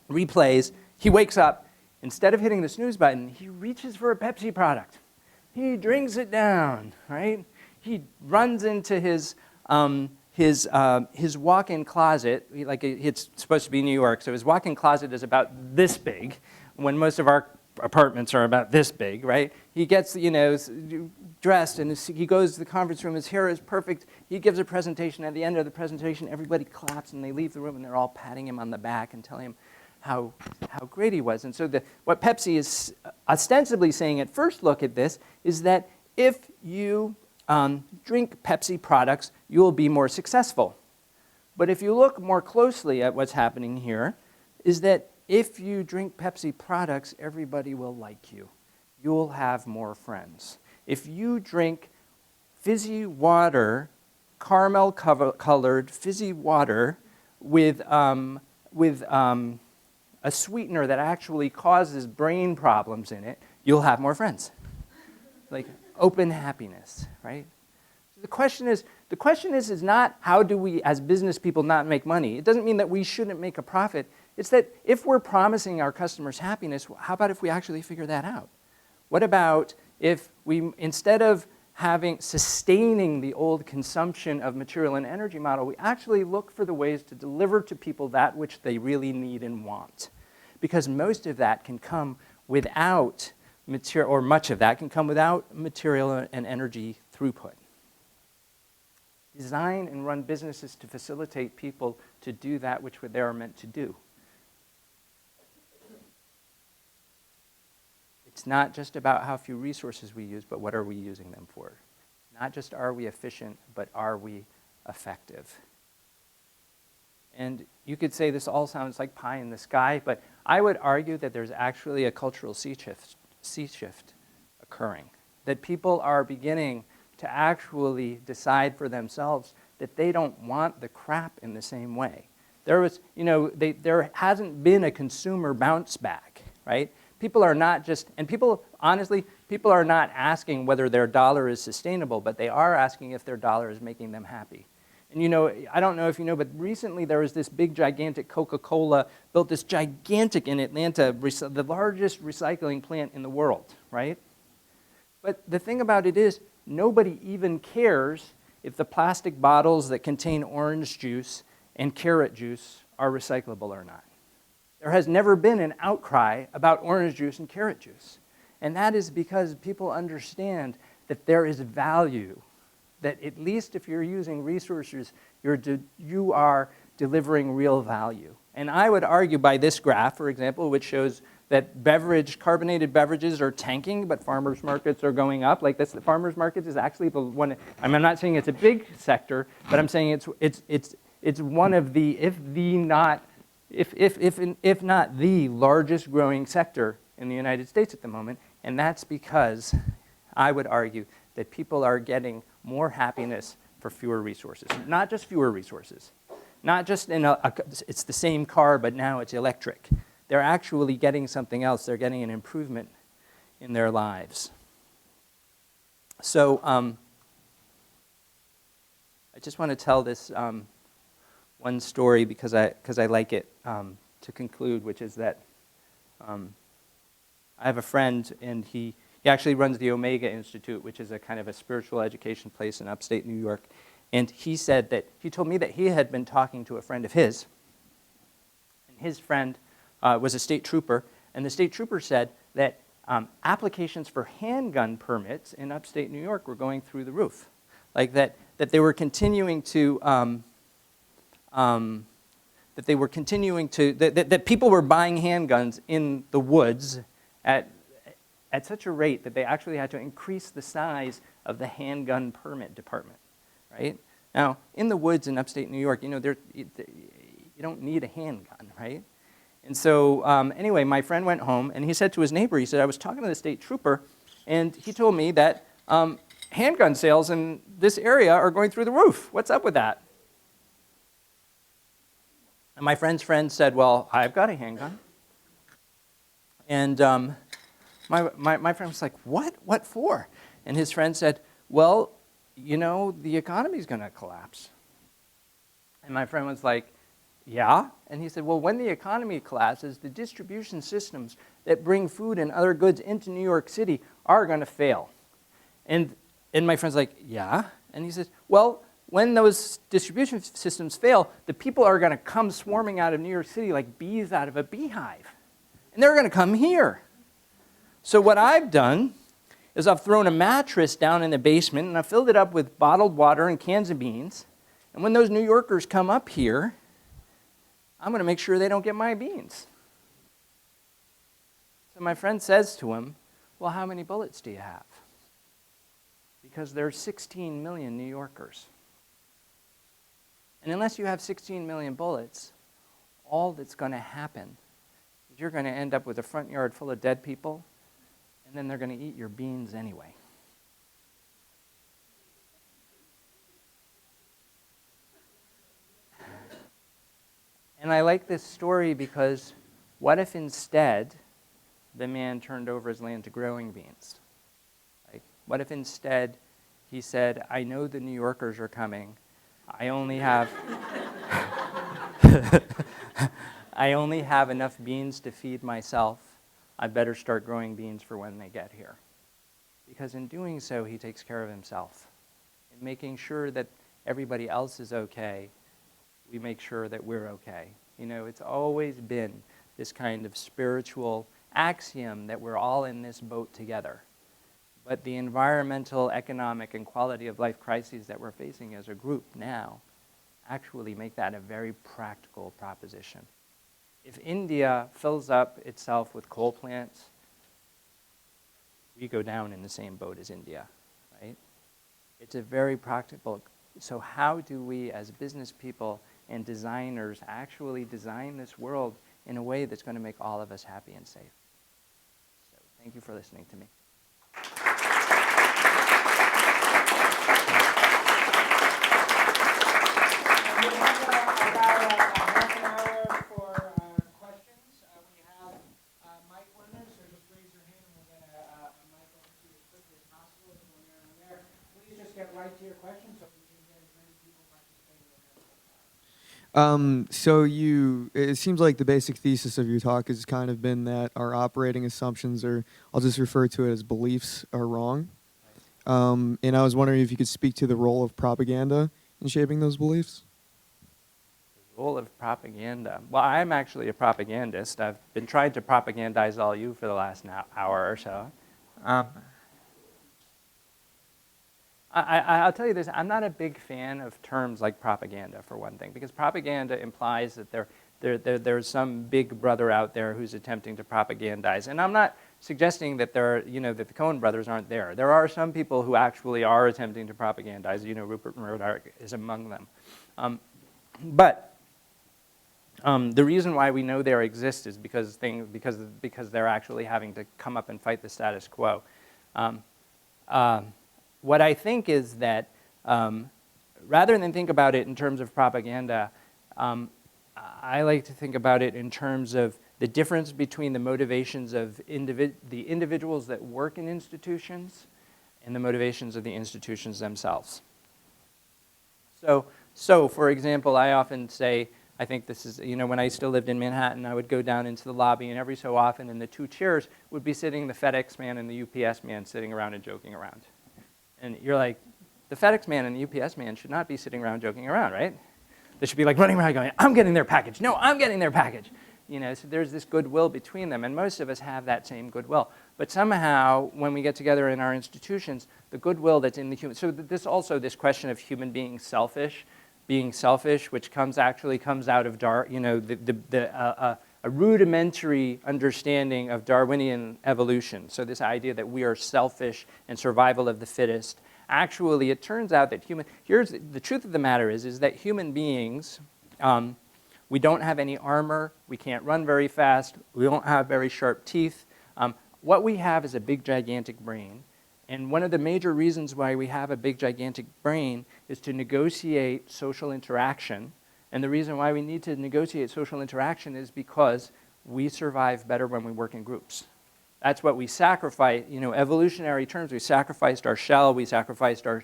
replays, he wakes up, instead of hitting the snooze button, he reaches for a Pepsi product. He drinks it down, right? He runs into his walk-in closet. It's supposed to be New York, so his walk-in closet is about this big, when most of our apartments are about this big, right? He gets, dressed, and he goes to the conference room. His hair is perfect. He gives a presentation. At the end of the presentation, everybody claps, and they leave the room, and they're all patting him on the back and telling him how great he was. And so what Pepsi is ostensibly saying at first look at this is that if you drink Pepsi products, you will be more successful. But if you look more closely at what's happening here, is that if you drink Pepsi products, everybody will like you. You'll have more friends. If you drink fizzy water, caramel-colored fizzy water with a sweetener that actually causes brain problems in it, you'll have more friends. Like open happiness, right? So the question is not how do we as business people not make money. It doesn't mean that we shouldn't make a profit. It's that if we're promising our customers happiness, how about if we actually figure that out? What about if we, instead of sustaining the old consumption of material and energy model, we actually look for the ways to deliver to people that which they really need and want? Because most of that can come without material, or much of that can come without material and energy throughput. Design and run businesses to facilitate people to do that which they are meant to do. It's not just about how few resources we use, but what are we using them for? Not just are we efficient, but are we effective? And you could say this all sounds like pie in the sky, but I would argue that there's actually a cultural sea shift occurring. That people are beginning to actually decide for themselves that they don't want the crap in the same way. There hasn't been a consumer bounce back, right? People are not just, and honestly, people are not asking whether their dollar is sustainable, but they are asking if their dollar is making them happy. And I don't know if you know, but recently there was this big, gigantic Coca-Cola built this gigantic in Atlanta, the largest recycling plant in the world, right? But the thing about it is, nobody even cares if the plastic bottles that contain orange juice and carrot juice are recyclable or not. There has never been an outcry about orange juice and carrot juice. And that is because people understand that there is value, that at least if you're using resources, you are delivering real value. And I would argue by this graph, for example, which shows that carbonated beverages are tanking, but farmers markets are going up. Like this, the farmers market is actually the one. I'm not saying it's a big sector, but I'm saying it's one of the, if not the largest growing sector in the United States at the moment. And that's because I would argue that people are getting more happiness for fewer resources. Not just fewer resources. Not just it's the same car, but now it's electric. They're actually getting something else. They're getting an improvement in their lives. So I just want to tell this one story because I like it to conclude, which is that I have a friend, and he actually runs the Omega Institute, which is a kind of a spiritual education place in upstate New York. And he told me that he had been talking to a friend of his, and his friend was a state trooper, and the state trooper said that applications for handgun permits in upstate New York were going through the roof. Like that they were continuing to, that people were buying handguns in the woods at such a rate that they actually had to increase the size of the handgun permit department, right? Now, in the woods in upstate New York, you don't need a handgun, right? And so anyway, my friend went home, and he said to his neighbor, he said, I was talking to the state trooper, and he told me that handgun sales in this area are going through the roof. What's up with that? And my friend's friend said, well, I've got a handgun. And my friend was like, what? What for? And his friend said, well, the economy's going to collapse. And my friend was like, yeah. And he said, well, when the economy collapses, the distribution systems that bring food and other goods into New York City are going to fail. And my friend's like, yeah. And he says, well, when those distribution systems fail, the people are going to come swarming out of New York City like bees out of a beehive. And they're going to come here. So what I've done is I've thrown a mattress down in the basement and I've filled it up with bottled water and cans of beans. And when those New Yorkers come up here, I'm going to make sure they don't get my beans. So my friend says to him, well, how many bullets do you have? Because there are 16 million New Yorkers. And unless you have 16 million bullets, all that's going to happen is you're going to end up with a front yard full of dead people, and then they're going to eat your beans anyway. And I like this story because what if instead the man turned over his land to growing beans? Like, what if instead he said, I know the New Yorkers are coming. I only have I only have enough beans to feed myself. I better start growing beans for when they get here. Because in doing so, he takes care of himself. In making sure that everybody else is okay, we make sure that we're okay. You know, it's always been this kind of spiritual axiom that we're all in this boat together. But the environmental, economic, and quality of life crises that we're facing as a group now actually make that a very practical proposition. If India fills up itself with coal plants, we go down in the same boat as India, right? It's a very practical. So how do we as business people and designers actually design this world in a way that's going to make all of us happy and safe? So thank you for listening to me. We have about half an hour for questions. We have mic runners, so just raise your hand and we'll get a mic over to you as quickly as possible. So when you're on there, please just get right to your questions so we can get as many people participating as possible. It seems like the basic thesis of your talk has kind of been that our operating assumptions, or I'll just refer to it as beliefs, are wrong. And I was wondering if you could speak to the role of propaganda in shaping those beliefs. Role of propaganda. Well, I'm actually a propagandist. I've been trying to propagandize all you for the last hour or so. I'll tell you this, I'm not a big fan of terms like propaganda, for one thing, because propaganda implies that there's some big brother out there who's attempting to propagandize. And I'm not suggesting that that the Coen brothers aren't there. There are some people who actually are attempting to propagandize. Rupert Murdoch is among them. But the reason why we know they exist is because they're actually having to come up and fight the status quo. What I think is that rather than think about it in terms of propaganda, I like to think about it in terms of the difference between the motivations of the individuals that work in institutions and the motivations of the institutions themselves. So for example, I often say, I think this is, when I still lived in Manhattan, I would go down into the lobby, and every so often in the two chairs would be sitting the FedEx man and the UPS man sitting around and joking around. And you're like, the FedEx man and the UPS man should not be sitting around joking around, right? They should be like running around going, I'm getting their package. No, I'm getting their package. So there's this goodwill between them, and most of us have that same goodwill. But somehow, when we get together in our institutions, the goodwill that's in the human, so this question of human being selfish, which comes out of a rudimentary understanding of Darwinian evolution. So this idea that we are selfish and survival of the fittest. Actually, it turns out that here's the truth of the matter is that human beings, we don't have any armor, we can't run very fast, we don't have very sharp teeth. What we have is a big, gigantic brain. And one of the major reasons why we have a big, gigantic brain is to negotiate social interaction. And the reason why we need to negotiate social interaction is because we survive better when we work in groups. That's what we sacrifice, evolutionary terms. We sacrificed our shell, we sacrificed our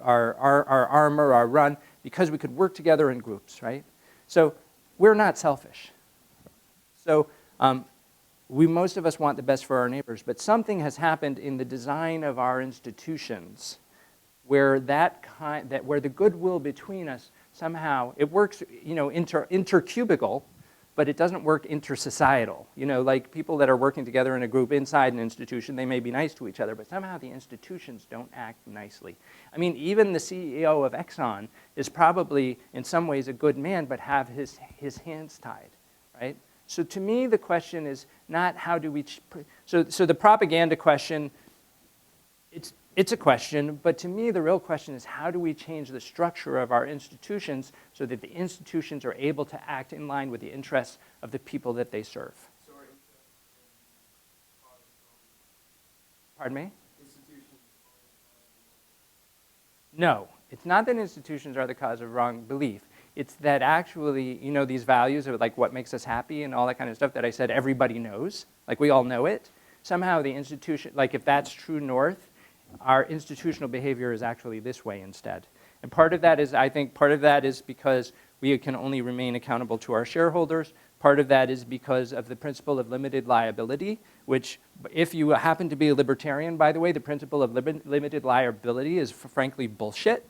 armor, our run, because we could work together in groups, right? So we're not selfish. So most of us want the best for our neighbors, but something has happened in the design of our institutions where where the goodwill between us somehow, it works, intercubical, but it doesn't work intersocietal. Like people that are working together in a group inside an institution, they may be nice to each other, but somehow the institutions don't act nicely. I mean, even the CEO of Exxon is probably, in some ways, a good man, but have his hands tied, right? So to me, the question is not how do we, so the propaganda question, it's a question, but to me, the real question is how do we change the structure of our institutions so that the institutions are able to act in line with the interests of the people that they serve? Pardon me? No, it's not that institutions are the cause of wrong belief. It's that actually, these values of like what makes us happy and all that kind of stuff that I said everybody knows, like we all know it. Somehow the institution, like if that's true north, our institutional behavior is actually this way instead. And part of that is, I think, part of that is because we can only remain accountable to our shareholders. Part of that is because of the principle of limited liability, which if you happen to be a libertarian, by the way, the principle of limited liability is frankly bullshit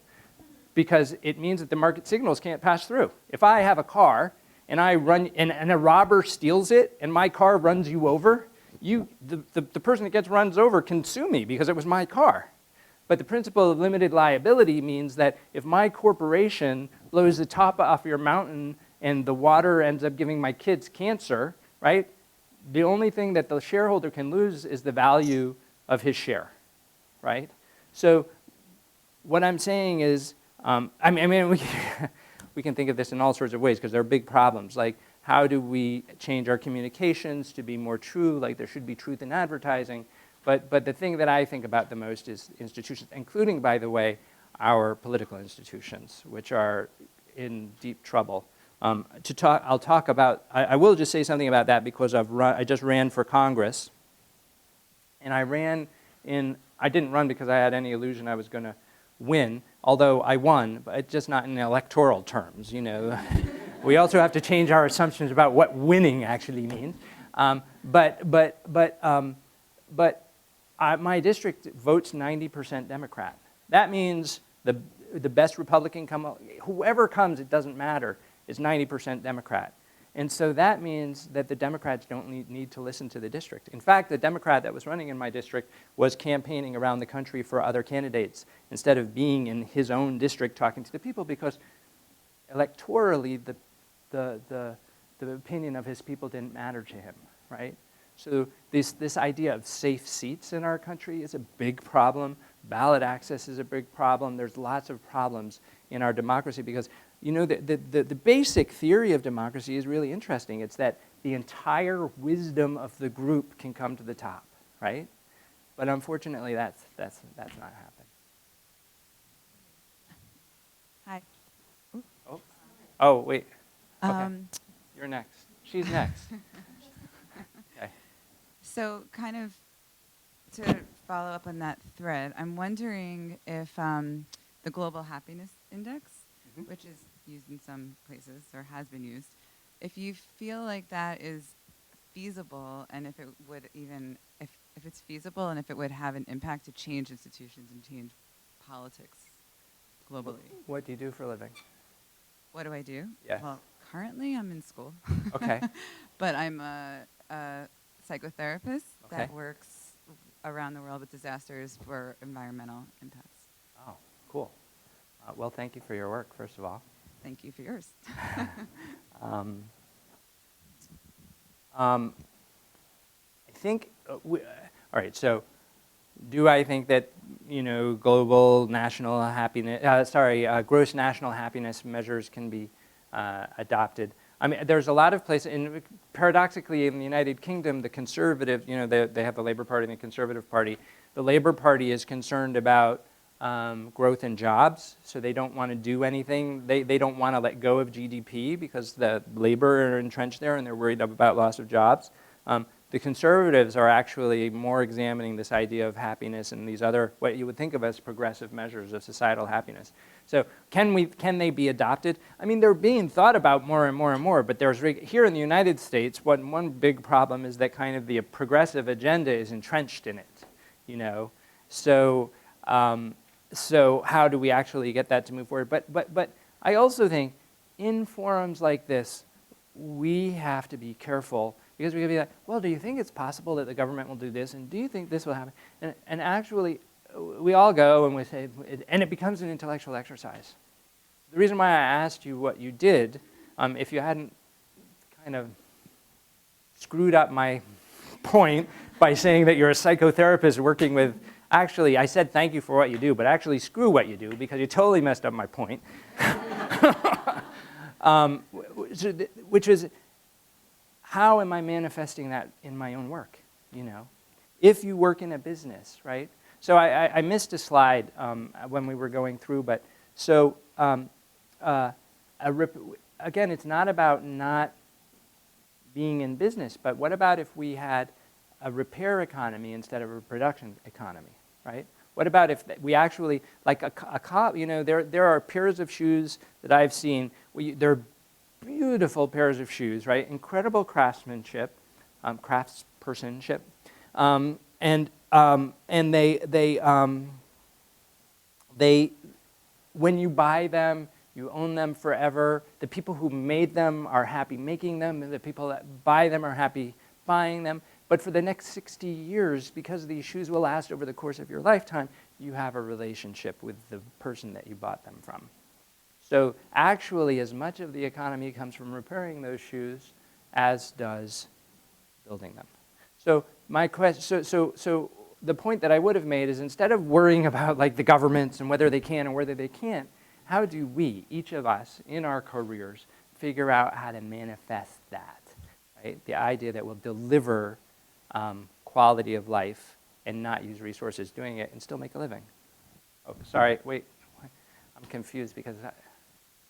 because it means that the market signals can't pass through. If I have a car and I run, and a robber steals it and my car runs you over, the person that runs over can sue me because it was my car. But the principle of limited liability means that if my corporation blows the top off your mountain and the water ends up giving my kids cancer, right? The only thing that the shareholder can lose is the value of his share, right? So what I'm saying is, we can think of this in all sorts of ways because there are big problems. Like, how do we change our communications to be more true? Like there should be truth in advertising. But the thing that I think about the most is institutions, including, by the way, our political institutions, which are in deep trouble. I'll talk about, I will just say something about that because I just ran for Congress. And I didn't run because I had any illusion I was going to win, although I won, but just not in electoral terms, We also have to change our assumptions about what winning actually means. My district votes 90% Democrat. That means the best Republican whoever comes, it doesn't matter, is 90% Democrat. And so that means that the Democrats don't need to listen to the district. In fact, the Democrat that was running in my district was campaigning around the country for other candidates instead of being in his own district talking to the people because electorally the opinion of his people didn't matter to him, right? So this idea of safe seats in our country is a big problem. Ballot access is a big problem. There's lots of problems in our democracy because the basic theory of democracy is really interesting. It's that the entire wisdom of the group can come to the top, right? But unfortunately, that's not happening. Hi. Oh, wait. Okay. You're next. She's next. Okay. So kind of to follow up on that thread, I'm wondering if the Global Happiness Index, which is used in some places or has been used, if you feel like that is feasible and if it would even, if it's feasible and if it would have an impact to change institutions and change politics globally. What do you do for a living? What do I do? Yes. Well, currently I'm in school. Okay. But I'm a psychotherapist Okay. that works around the world with disasters for environmental impacts. Oh, cool. Well, thank you for your work, first of all. Thank you for yours. I think, all right, so do I think that, global national happiness, gross national happiness measures can be adopted? I mean, there's a lot of places, paradoxically in the United Kingdom, the conservative, they have the Labour Party and the Conservative Party. The Labour Party is concerned about growth in jobs, so they don't want to do anything. They don't want to let go of GDP because the labor are entrenched there and they're worried about loss of jobs. The conservatives are actually more examining this idea of happiness and these other, what you would think of as progressive measures of societal happiness. So can they be adopted? I mean, they're being thought about more and more and more, but here in the United States, one big problem is that kind of the progressive agenda is entrenched in it, you know? So how do we actually get that to move forward? But I also think in forums like this, we have to be careful, because we can be like, well, do you think it's possible that the government will do this? And do you think this will happen? And actually, we all go and we say, and it becomes an intellectual exercise. The reason why I asked you what you did, if you hadn't kind of screwed up my point by saying that you're a psychotherapist working with, actually, I said thank you for what you do, but actually screw what you do, because you totally messed up my point. Which is, how am I manifesting that in my own work, you know? If you work in a business, right? So I missed a slide when we were going through, but so again, it's not about not being in business, but what about if we had a repair economy instead of a production economy, right? What about if we actually, like you know, there are pairs of shoes that I've seen, they're beautiful pairs of shoes, right? Incredible craftsmanship, craftspersonship, and they, when you buy them, you own them forever. The people who made them are happy making them, and the people that buy them are happy buying them. But for the next 60 years, because these shoes will last over the course of your lifetime, you have a relationship with the person that you bought them from. So actually, as much of the economy comes from repairing those shoes as does building them. So my question, so the point that I would have made is, instead of worrying about like the governments and whether they can or whether they can't, how do we, each of us in our careers, figure out how to manifest that, right? The idea that we'll deliver quality of life and not use resources doing it and still make a living. Oh, sorry, wait, I'm confused because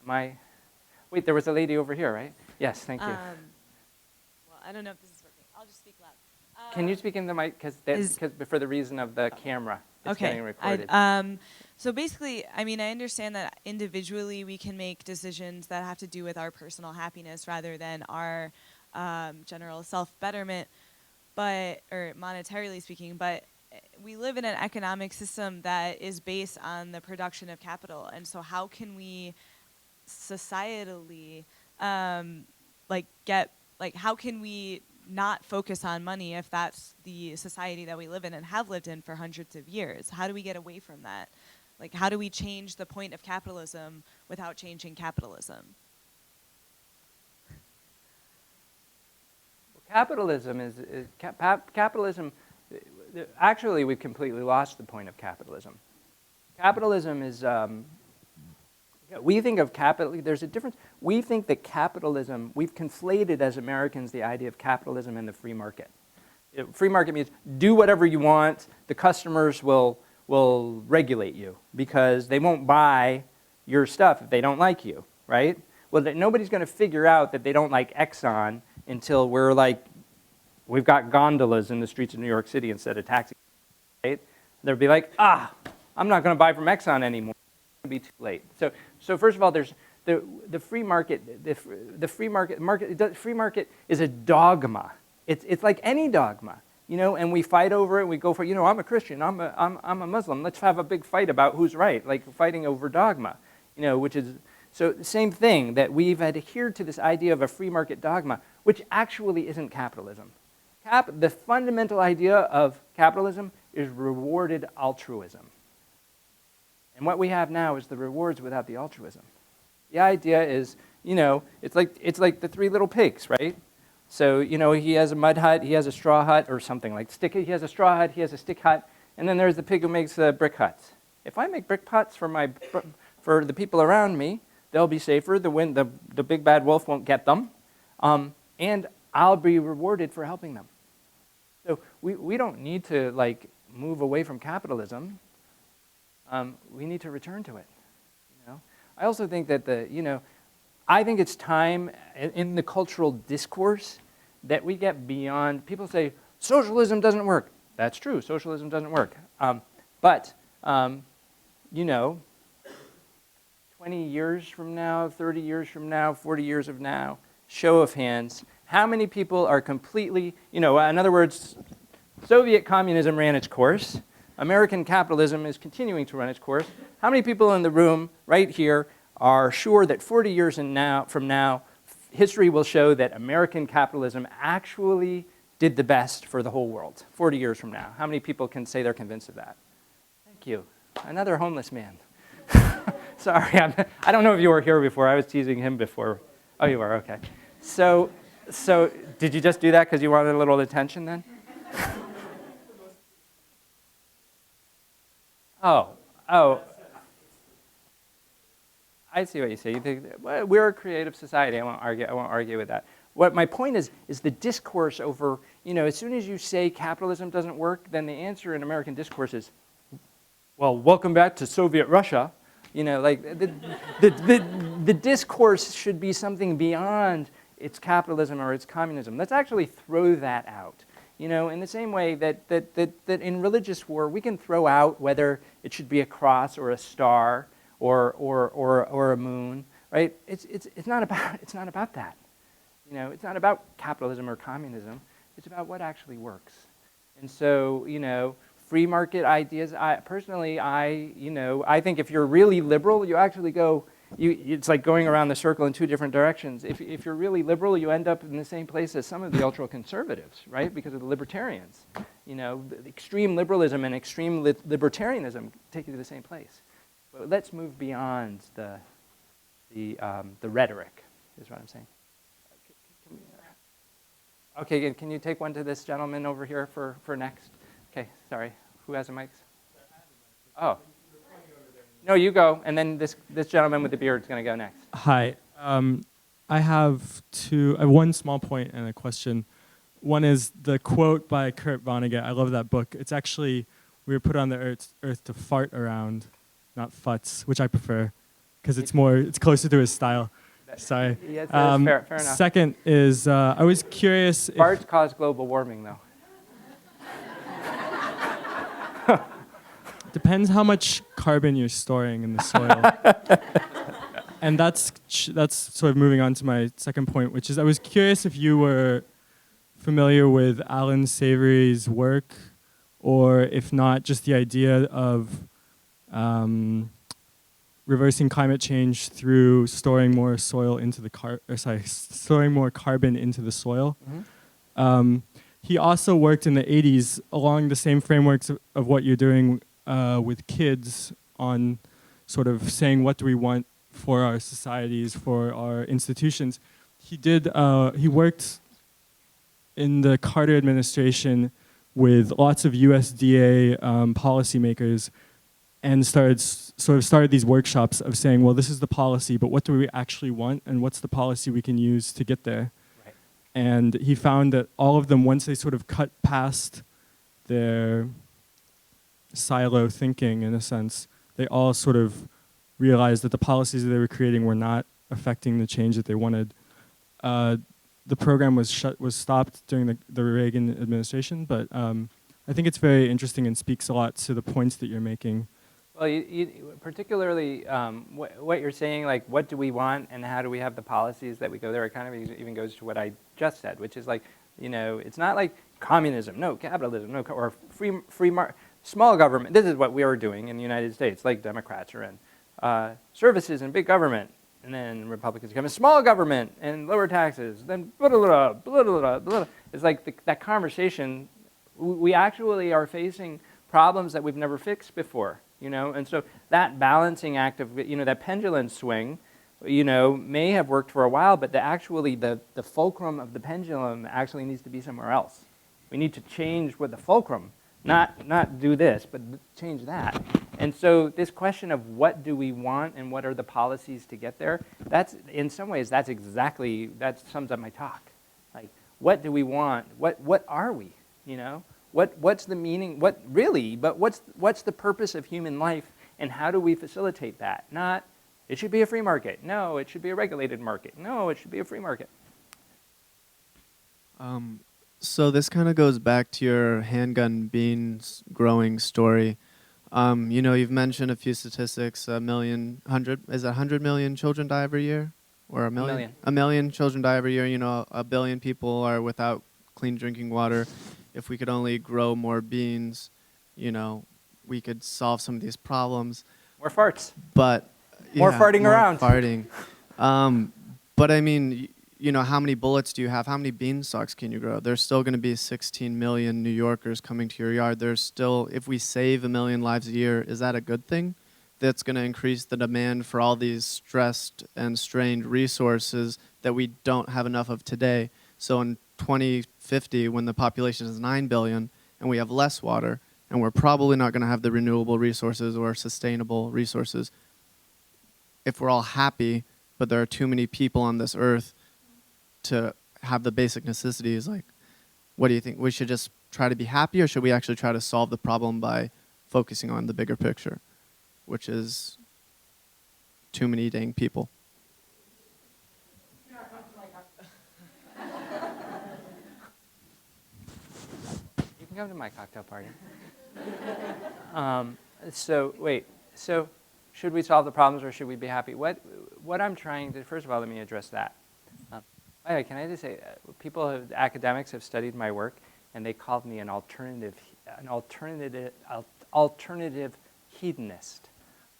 wait, there was a lady over here, right? Yes, thank you. Well, I don't know if this is working. I'll just speak loud. Can you speak in the mic, because for the reason of the camera, it's getting recorded. So basically, I mean, I understand that individually we can make decisions that have to do with our personal happiness rather than our general self-betterment, or monetarily speaking, but we live in an economic system that is based on the production of capital. And so how can we societally how can we not focus on money if that's the society that we live in and have lived in for hundreds of years? How do we get away from that? Like, how do we change the point of capitalism without changing capitalism? Well, capitalism, actually we've completely lost the point of capitalism. Capitalism is, we think of capital, there's a difference. We think that capitalism, we've conflated as Americans the idea of capitalism and the free market. Free market means do whatever you want, the customers will regulate you because they won't buy your stuff if they don't like you, right? Well, nobody's going to figure out that they don't like Exxon until we've got gondolas in the streets of New York City instead of taxis, right? They'll be like, I'm not going to buy from Exxon anymore. It's going to be too late. So first of all, there's the free market. The free market is a dogma. It's like any dogma, you know, and we fight over it. We go for, you know, I'm a Christian, I'm a Muslim. Let's have a big fight about who's right, like fighting over dogma, you know, which is, so the same thing, that we've adhered to this idea of a free market dogma, which actually isn't capitalism. The fundamental idea of capitalism is rewarded altruism. And what we have now is the rewards without the altruism. The idea is, you know, it's like the three little pigs, right? So, you know, he has a mud hut, he has a straw hut, or something like he has a straw hut, he has a stick hut, and then there's the pig who makes brick huts. If I make brick huts for the people around me, they'll be safer. The big bad wolf won't get them, and I'll be rewarded for helping them. So we don't need to like move away from capitalism. We need to return to it. You know, I also think that I think it's time in the cultural discourse that we get beyond, people say, socialism doesn't work. That's true, socialism doesn't work. But, you know, 20 years from now, 30 years from now, 40 years of now, show of hands, how many people are completely, you know, in other words, Soviet communism ran its course. American capitalism is continuing to run its course. How many people in the room right here are sure that 40 years from now, history will show that American capitalism actually did the best for the whole world 40 years from now? How many people can say they're convinced of that? Thank you. Another homeless man. Sorry, I don't know if you were here before. I was teasing him before. Oh, you were, okay. So did you just do that because you wanted a little attention then? Oh. I see what you say. You think, well, we're a creative society. I won't argue with that. What my point is the discourse over, you know, as soon as you say capitalism doesn't work, then the answer in American discourse is, well, welcome back to Soviet Russia. You know, like the discourse should be something beyond its capitalism or its communism. Let's actually throw that out. You know, in the same way that in religious war we can throw out whether it should be a cross or a star or a moon, right? It's not about that. You know, it's not about capitalism or communism. It's about what actually works. And so, you know, free market ideas. I think if you're really liberal, you actually go. It's like going around the circle in two different directions. If you're really liberal, you end up in the same place as some of the ultra-conservatives, right? Because of the libertarians. You know, the extreme liberalism and extreme libertarianism take you to the same place. But let's move beyond the rhetoric, is what I'm saying. Okay, can you take one to this gentleman over here for next? Okay, sorry. Who has the mics? Oh. No, you go, and then this gentleman with the beard is going to go next. Hi. I have one small point and a question. One is the quote by Kurt Vonnegut. I love that book. It's actually, we were put on the earth to fart around, not futz, which I prefer, because it's closer to his style. Sorry. Yes, fair enough. Second is, I was curious if... Farts cause global warming, though. Depends how much carbon you're storing in the soil. And that's sort of moving on to my second point, which is I was curious if you were familiar with Alan Savory's work, or if not, just the idea of reversing climate change through storing more soil into the storing more carbon into the soil. Mm-hmm. He also worked in the 80s along the same frameworks of what you're doing with kids on sort of saying what do we want for our societies, for our institutions. He worked in the Carter administration with lots of USDA policymakers and started these workshops of saying, well, this is the policy, but what do we actually want, and what's the policy we can use to get there? Right. And he found that all of them, once they sort of cut past their silo thinking, in a sense, they all sort of realized that the policies that they were creating were not affecting the change that they wanted. The program was stopped during the Reagan administration, but I think it's very interesting and speaks a lot to the points that you're making. Well, particularly what you're saying, like what do we want and how do we have the policies that we go there, it kind of even goes to what I just said, which is like, you know, it's not like communism, no, capitalism, no, or free market. Small government, this is what we are doing in the United States, like Democrats are in. Services and big government, and then Republicans come in. Small government and lower taxes, then blah, blah, blah, blah, blah. It's like that conversation, we actually are facing problems that we've never fixed before, you know? And so that balancing act of, you know, that pendulum swing, you know, may have worked for a while, but the fulcrum of the pendulum actually needs to be somewhere else. We need to change what the fulcrum, not do this, but change that. And so this question of what do we want and what are the policies to get there, that's, in some ways, that sums up my talk. Like, what do we want? What are we, you know? What's the meaning, but what's the purpose of human life, and how do we facilitate that? Not, it should be a free market. No, it should be a regulated market. No, it should be a free market. So this kind of goes back to your handgun beans growing story. You've mentioned a few statistics. Is it 100 million children die every year? Or a million? million. A million children die every year. A billion people are without clean drinking water. If we could only grow more beans, we could solve some of these problems. More farts. But More farting more around. Farting. But I mean, how many bullets do you have? How many beanstalks can you grow? There's still going to be 16 million New Yorkers coming to your yard. There's still, if we save 1 million lives a year, is that a good thing? That's going to increase the demand for all these stressed and strained resources that we don't have enough of today. So in 2050, when the population is 9 billion and we have less water, and we're probably not going to have the renewable resources or sustainable resources, if we're all happy, but there are too many people on this earth to have the basic necessities, like, what do you think? We should just try to be happy, or should we actually try to solve the problem by focusing on the bigger picture, which is too many dang people? You can come to my cocktail party. So should we solve the problems or should we be happy? What I'm trying to, first of all, let me address that. By the way, can I just say, academics have studied my work, and they called me an alternative hedonist.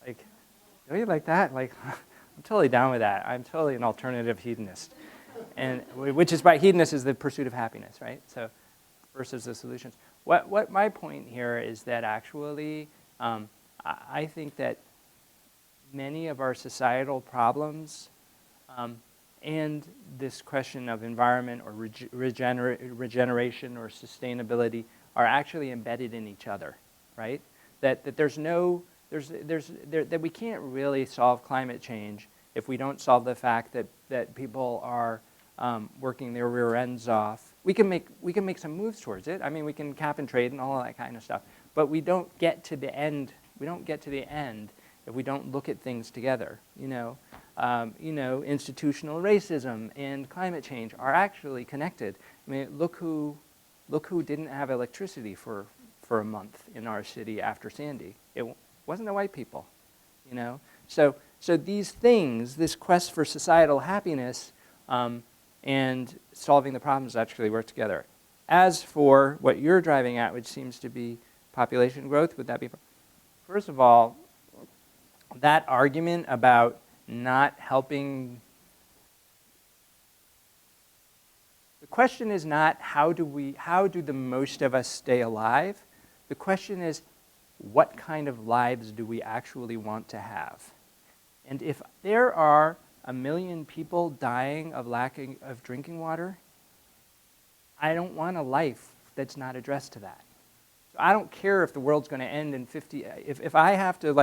Like, don't you like that? Like, I'm totally down with that. I'm totally an alternative hedonist, and which is why hedonist is the pursuit of happiness, right? So, versus the solutions. What my point here is that actually, I think that many of our societal problems. And this question of environment or regeneration or sustainability are actually embedded in each other, right? That we can't really solve climate change if we don't solve the fact that people are working their rear ends off. We can make some moves towards it. I mean, we can cap and trade and all of that kind of stuff. But we don't get to the end. We don't get to the end if we don't look at things together. Institutional racism and climate change are actually connected. I mean, look who didn't have electricity for a month in our city after Sandy. It wasn't the white people, So these things, this quest for societal happiness and solving the problems actually work together. As for what you're driving at, which seems to be population growth, would that be? First of all, that argument about not helping. The question is not how do the most of us stay alive? The question is, what kind of lives do we actually want to have? And if there are 1 million people dying of lack of drinking water, I don't want a life that's not addressed to that. So I don't care if the world's going to end in 50. If I have to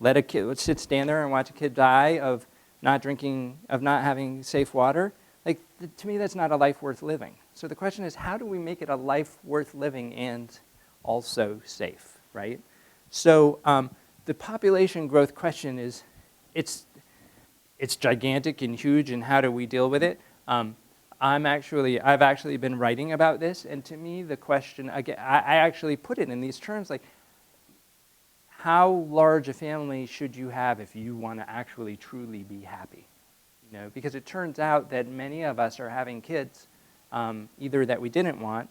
let a kid stand there and watch a kid die of not having safe water, to me that's not a life worth living. So the question is, how do we make it a life worth living and also safe, right? So the population growth question is, it's gigantic and huge, and how do we deal with it? I've actually been writing about this, and to me the question, again, I actually put it in these terms, like, how large a family should you have if you want to actually truly be happy? Because it turns out that many of us are having kids either that we didn't want,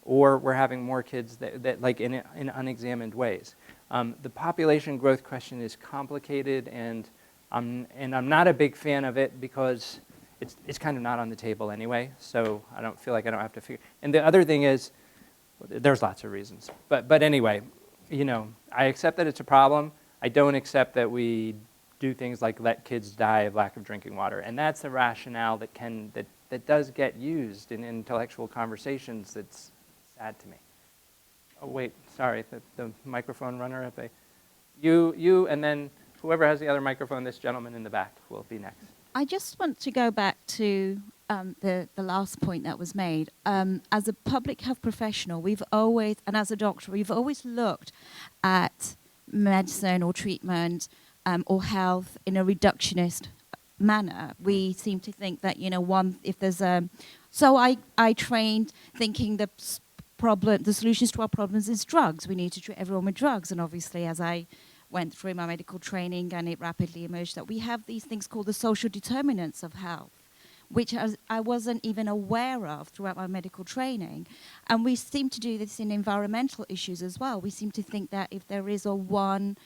or we're having more kids that in unexamined ways. The population growth question is complicated, and I'm not a big fan of it because it's kind of not on the table anyway. So I don't feel like I don't have to figure. And the other thing is, there's lots of reasons, but anyway. I accept that it's a problem. I don't accept that we do things like let kids die of lack of drinking water. And that's the rationale that does get used in intellectual conversations that's sad to me. Oh, wait, sorry, the microphone runner up. You, and then whoever has the other microphone, this gentleman in the back will be next. I just want to go back to the last point that was made. As a public health professional, and as a doctor, we've always looked at medicine or treatment or health in a reductionist manner. We seem to think that, you know, if there's a, so I trained thinking the solutions to our problems is drugs. We need to treat everyone with drugs. And obviously, as I went through my medical training, and it rapidly emerged that we have these things called the social determinants of health, which I wasn't even aware of throughout my medical training. And we seem to do this in environmental issues as well. We seem to think that if there is a one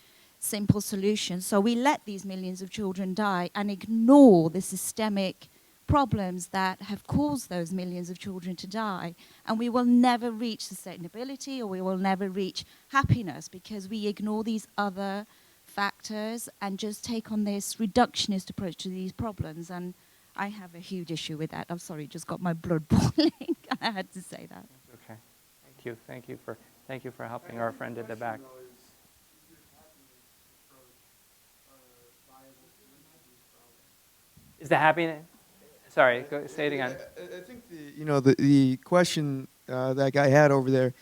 simple solution, so we let these millions of children die and ignore the systemic problems that have caused those millions of children to die, and we will never reach sustainability, or we will never reach happiness, because we ignore these other factors and just take on this reductionist approach to these problems. And I have a huge issue with that. I'm sorry, it just got my blood boiling. I had to say that. Okay, thank you for helping our friend at the back. Is the happiness? Sorry, say it again. I think the question that guy had over there,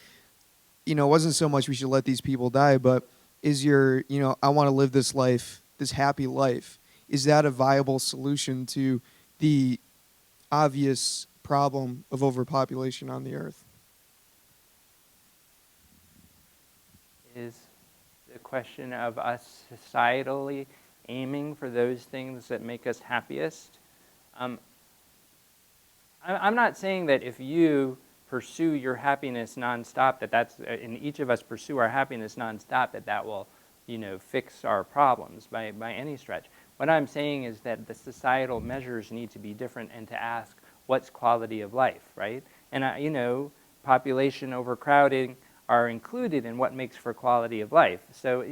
wasn't so much we should let these people die, but is I want to live this life, this happy life. Is that a viable solution to the obvious problem of overpopulation on the earth? Is the question of us societally aiming for those things that make us happiest? I'm not saying that if you pursue your happiness nonstop, and each of us pursue our happiness nonstop, that will, fix our problems by any stretch. What I'm saying is that the societal measures need to be different, and to ask what's quality of life, right? And population overcrowding are included in what makes for quality of life. So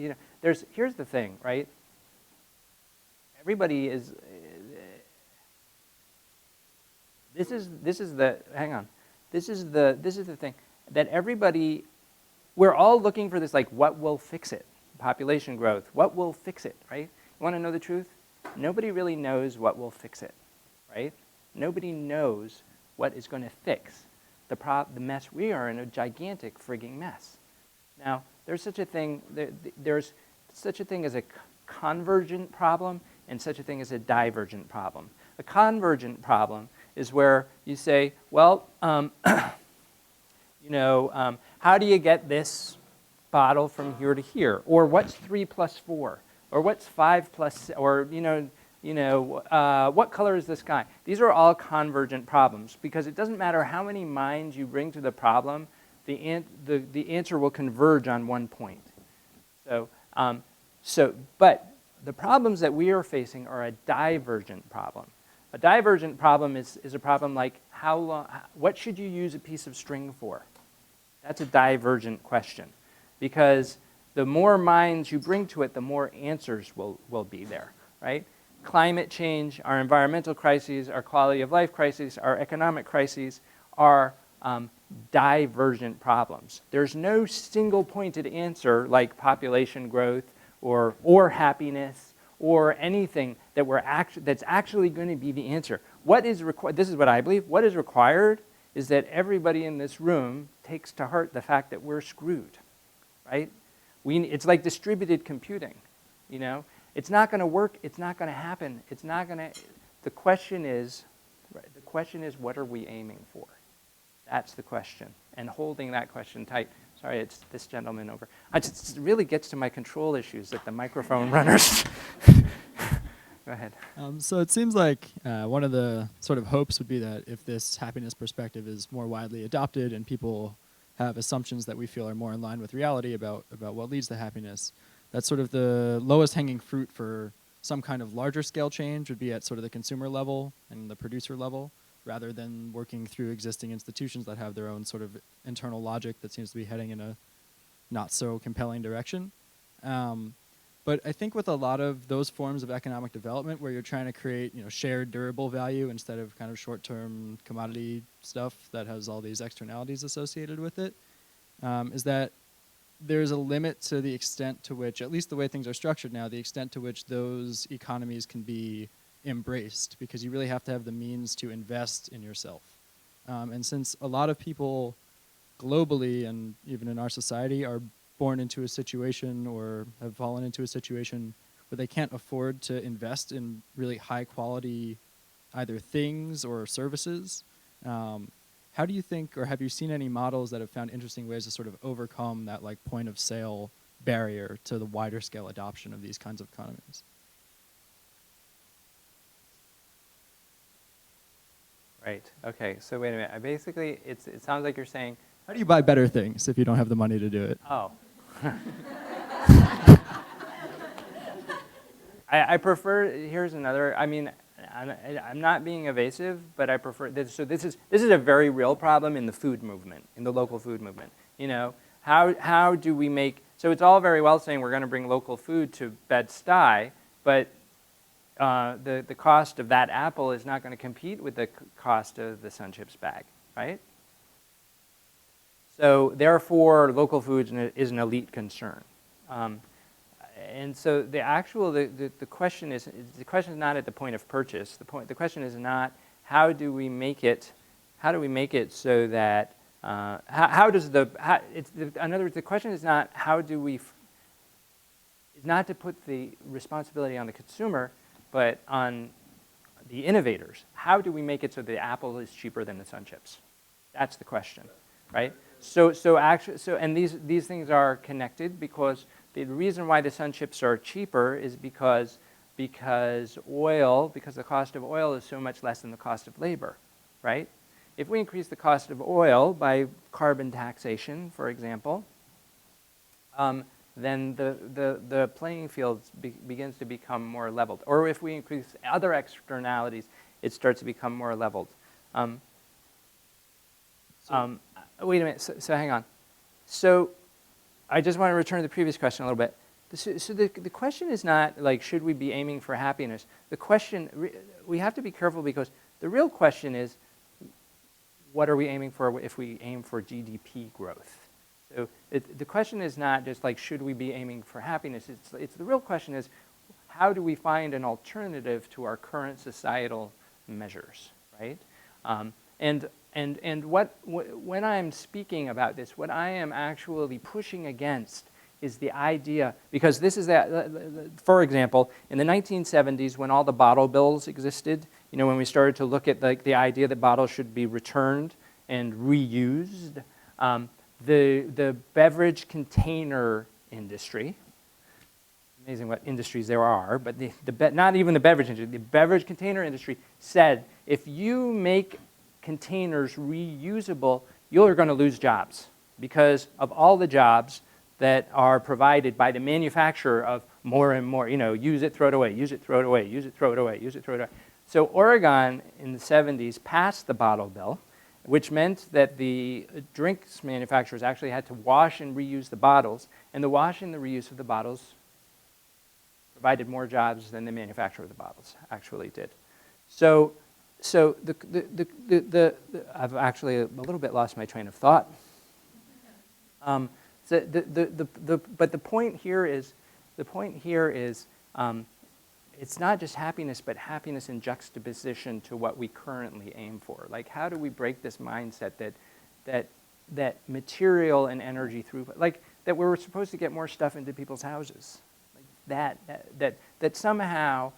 here's the thing, right? Everybody is. This is the thing, that everybody, we're all looking for this, like, what will fix it? Population growth, what will fix it, right? You want to know the truth? Nobody really knows what will fix it, right? Nobody knows what is going to fix the mess. We are in a gigantic frigging mess. Now, there's such a thing as a convergent problem and such a thing as a divergent problem. A convergent problem is where you say, well, how do you get this bottle from here to here? Or what's 3 plus 4? Or what's 5 plus, or, what color is the sky? These are all convergent problems, because it doesn't matter how many minds you bring to the problem, the answer will converge on one point. But the problems that we are facing are a divergent problem. A divergent problem is a problem like, what should you use a piece of string for? That's a divergent question, because the more minds you bring to it, the more answers will be there, right? Climate change, our environmental crises, our quality of life crises, our economic crises are divergent problems. There's no single pointed answer like population growth or happiness or anything that's actually going to be the answer. What is required? This is what I believe. What is required is that everybody in this room takes to heart the fact that we're screwed, right? It's like distributed computing, It's not going to work. It's not going to happen. It's not going to. The question is, what are we aiming for? That's the question, and holding that question tight. Sorry, it's this gentleman over. It really gets to my control issues at the microphone runners. Go ahead. So it seems like one of the sort of hopes would be that if this happiness perspective is more widely adopted and people have assumptions that we feel are more in line with reality about what leads to happiness, that's sort of the lowest hanging fruit for some kind of larger scale change would be at sort of the consumer level and the producer level, rather than working through existing institutions that have their own sort of internal logic that seems to be heading in a not so compelling direction. But I think with a lot of those forms of economic development where you're trying to create, shared durable value instead of kind of short-term commodity stuff that has all these externalities associated with it, is that there's a limit to the extent to which, at least the way things are structured now, the extent to which those economies can be embraced, because you really have to have the means to invest in yourself. And since a lot of people globally and even in our society are born into a situation or have fallen into a situation but they can't afford to invest in really high quality either things or services. How do you think, or have you seen any models that have found interesting ways to sort of overcome that like point of sale barrier to the wider scale adoption of these kinds of economies? Right. Okay. So wait a minute. Basically, it sounds like you're saying, How do you buy better things if you don't have the money to do it? oh. I prefer. Here's another. I mean, I'm not being evasive, but I prefer this. So this is a very real problem in the food movement, in the local food movement. You know, how do we make? So it's all very well saying we're going to bring local food to Bed-Stuy, but the cost of that apple is not going to compete with the cost of the Sun Chips bag, right? So therefore, local food is an elite concern. And so the question is not at the point of purchase. The question is not how do we make it so that in other words, the question is not is not to put the responsibility on the consumer, but on the innovators. How do we make it so the apple is cheaper than the Sun Chips? That's the question, right? So and these things are connected because the reason why the Sun Chips are cheaper is because the cost of oil is so much less than the cost of labor, right? If we increase the cost of oil by carbon taxation, for example, then the playing field begins to become more leveled. Or if we increase other externalities, it starts to become more leveled. Wait a minute, so hang on. So I just want to return to the previous question a little bit. So the question is not like, should we be aiming for happiness? The question, we have to be careful because the real question is, what are we aiming for if we aim for GDP growth? So the question is not just like, should we be aiming for happiness? It's the real question is, how do we find an alternative to our current societal measures, right? And when I'm speaking about this, what I am actually pushing against is the idea, because this is that, for example, in the 1970s when all the bottle bills existed, you know, when we started to look at the idea that bottles should be returned and reused, the beverage container industry, amazing what industries there are, but not even the beverage industry, the beverage container industry said, if you make containers reusable, you're going to lose jobs because of all the jobs that are provided by the manufacturer of more and more, you know, use it, throw it away, use it, throw it away, use it, throw it away, use it, throw it away. So Oregon in the 70s passed the bottle bill, which meant that the drinks manufacturers actually had to wash and reuse the bottles, and the wash and the reuse of the bottles provided more jobs than the manufacturer of the bottles actually did. So I've actually a little bit lost my train of thought. But the point here is, it's not just happiness, but happiness in juxtaposition to what we currently aim for. Like, how do we break this mindset that material and energy throughput, like that we're supposed to get more stuff into people's houses, like that somehow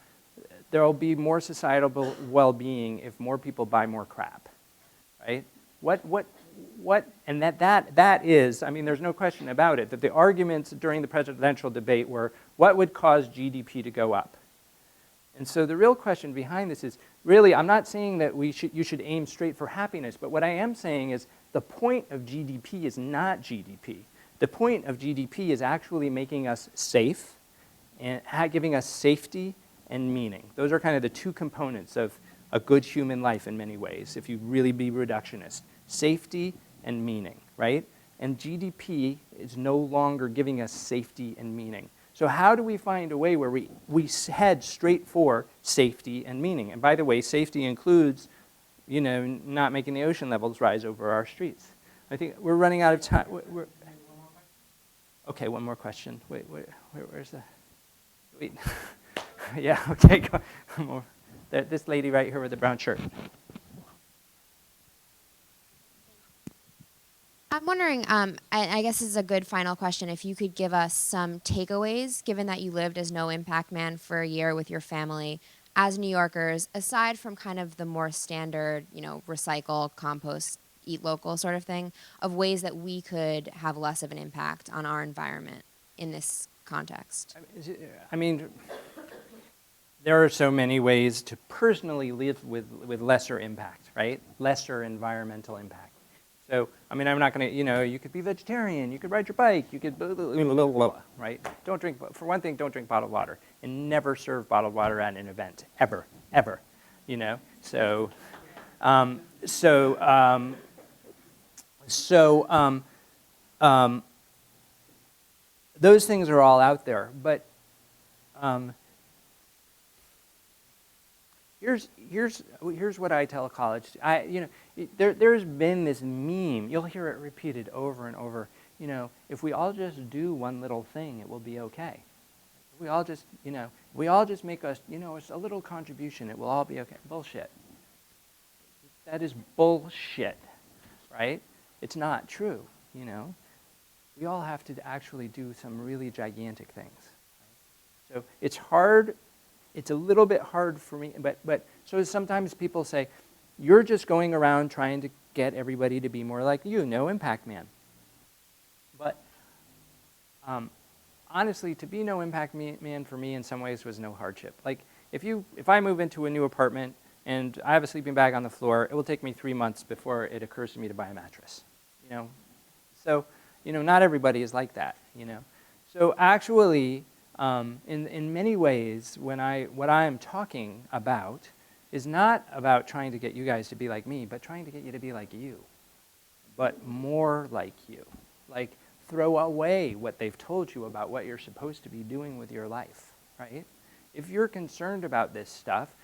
there will be more societal well-being if more people buy more crap, right? And that is, I mean, there's no question about it, that the arguments during the presidential debate were, what would cause GDP to go up? And so the real question behind this is, really, I'm not saying that you should aim straight for happiness, but what I am saying is the point of GDP is not GDP. The point of GDP is actually making us safe and giving us safety and meaning. Those are kind of the two components of a good human life in many ways, if you really be reductionist. Safety and meaning, right? And GDP is no longer giving us safety and meaning. So how do we find a way where we head straight for safety and meaning? And by the way, safety includes, you know, not making the ocean levels rise over our streets. I think we're running out of time. Okay, one more question. Where's the? Wait. Yeah, okay, go more. This lady right here with the brown shirt. I'm wondering, I guess this is a good final question, if you could give us some takeaways, given that you lived as no impact man for a year with your family, as New Yorkers, aside from kind of the more standard, recycle, compost, eat local sort of thing, of ways that we could have less of an impact on our environment in this context. I mean, there are so many ways to personally live with lesser impact, right? Lesser environmental impact. So, I mean, I'm not going to, you could be vegetarian, you could ride your bike, you could, blah, blah, blah, blah, blah, right? Don't drink, for one thing, don't drink bottled water. And never serve bottled water at an event, ever, ever, So, those things are all out there, but here's what I tell college. There's been this meme. You'll hear it repeated over and over. If we all just do one little thing, it will be okay. If we all just, make us, it's a little contribution, it will all be okay. Bullshit. That is bullshit, right? It's not true. We all have to actually do some really gigantic things. Right? So it's hard. It's a little bit hard for me, but so sometimes people say, you're just going around trying to get everybody to be more like you, no impact man. But honestly, to be no impact man for me in some ways was no hardship. Like if I move into a new apartment and I have a sleeping bag on the floor, it will take me 3 months before it occurs to me to buy a mattress. So not everybody is like that. So actually, in many ways, what I am talking about is not about trying to get you guys to be like me, but trying to get you to be like you, but more like you. Like, throw away what they've told you about what you're supposed to be doing with your life, right? If you're concerned about this stuff,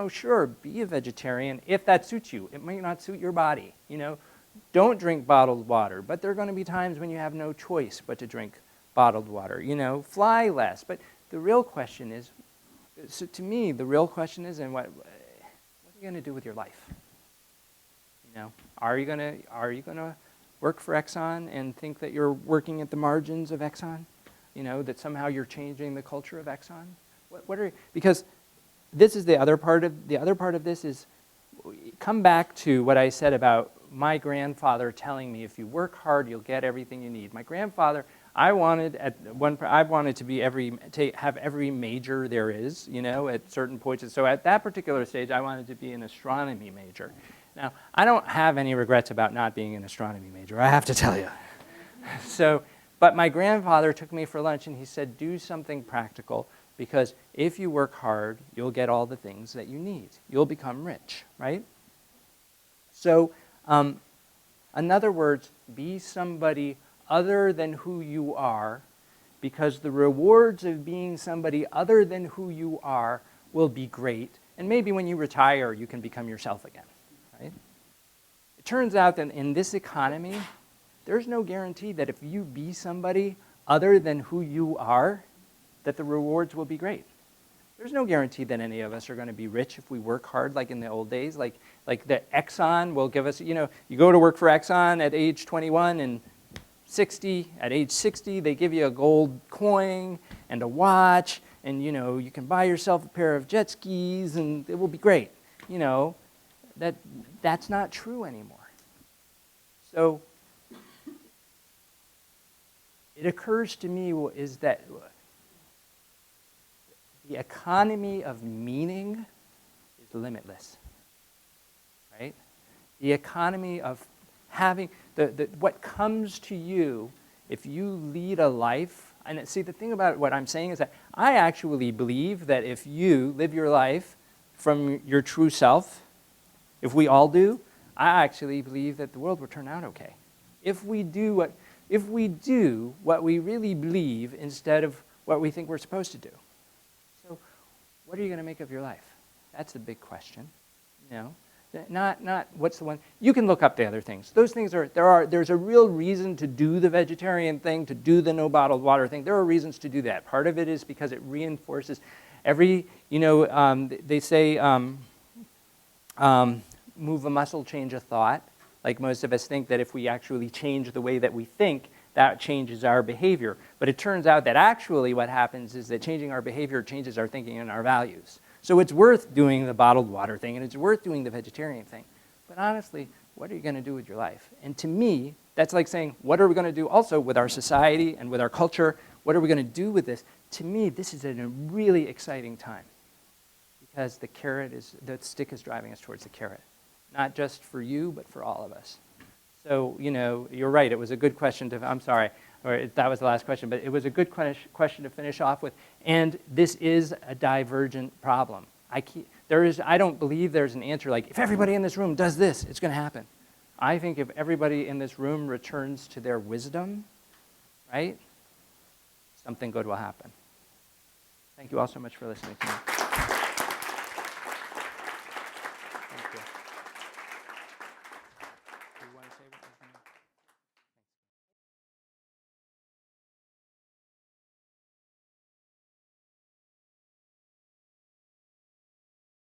sure, be a vegetarian if that suits you. It might not suit your body, Don't drink bottled water, but there are going to be times when you have no choice but to drink bottled water, fly less. But the real question is, so to me, the real question is, and what are you going to do with your life? Are you going to work for Exxon and think that you're working at the margins of Exxon? That somehow you're changing the culture of Exxon? Because this is the other part of this is, come back to what I said about my grandfather telling me, if you work hard, you'll get everything you need. My grandfather, I wanted to have every major there is, at certain points. So at that particular stage, I wanted to be an astronomy major. Now, I don't have any regrets about not being an astronomy major, I have to tell you. But my grandfather took me for lunch and he said, do something practical, because if you work hard, you'll get all the things that you need. You'll become rich, right? So, in other words, be somebody other than who you are, because the rewards of being somebody other than who you are will be great. And maybe when you retire, you can become yourself again, right? It turns out that in this economy, there's no guarantee that if you be somebody other than who you are, that the rewards will be great. There's no guarantee that any of us are going to be rich if we work hard like in the old days. Like the Exxon will give us, you go to work for Exxon at age 21 and 60. At age 60, they give you a gold coin and a watch, and you can buy yourself a pair of jet skis, and it will be great. That's not true anymore. So it occurs to me is that the economy of meaning is limitless, right? The economy of having, what comes to you if you lead a life, and see, the thing about what I'm saying is that I actually believe that if you live your life from your true self, if we all do, I actually believe that the world will turn out okay. If we do what we really believe instead of what we think we're supposed to do. So, what are you going to make of your life? That's the big question. Not what's the one. You can look up the other things. Those things there's a real reason to do the vegetarian thing, to do the no bottled water thing. There are reasons to do that. Part of it is because it reinforces every, they say move a muscle, change a thought. Like most of us think that if we actually change the way that we think, that changes our behavior. But it turns out that actually what happens is that changing our behavior changes our thinking and our values. So it's worth doing the bottled water thing, and it's worth doing the vegetarian thing. But honestly, what are you going to do with your life? And to me, that's like saying, what are we going to do also with our society and with our culture? What are we going to do with this? To me, this is a really exciting time because the stick is driving us towards the carrot. Not just for you, but for all of us. So, you're right. It was a good question I'm sorry, that was the last question, but it was a good question to finish off with. And this is a divergent problem. I don't believe there's an answer like, if everybody in this room does this, it's going to happen. I think if everybody in this room returns to their wisdom, right, something good will happen. Thank you all so much for listening to me.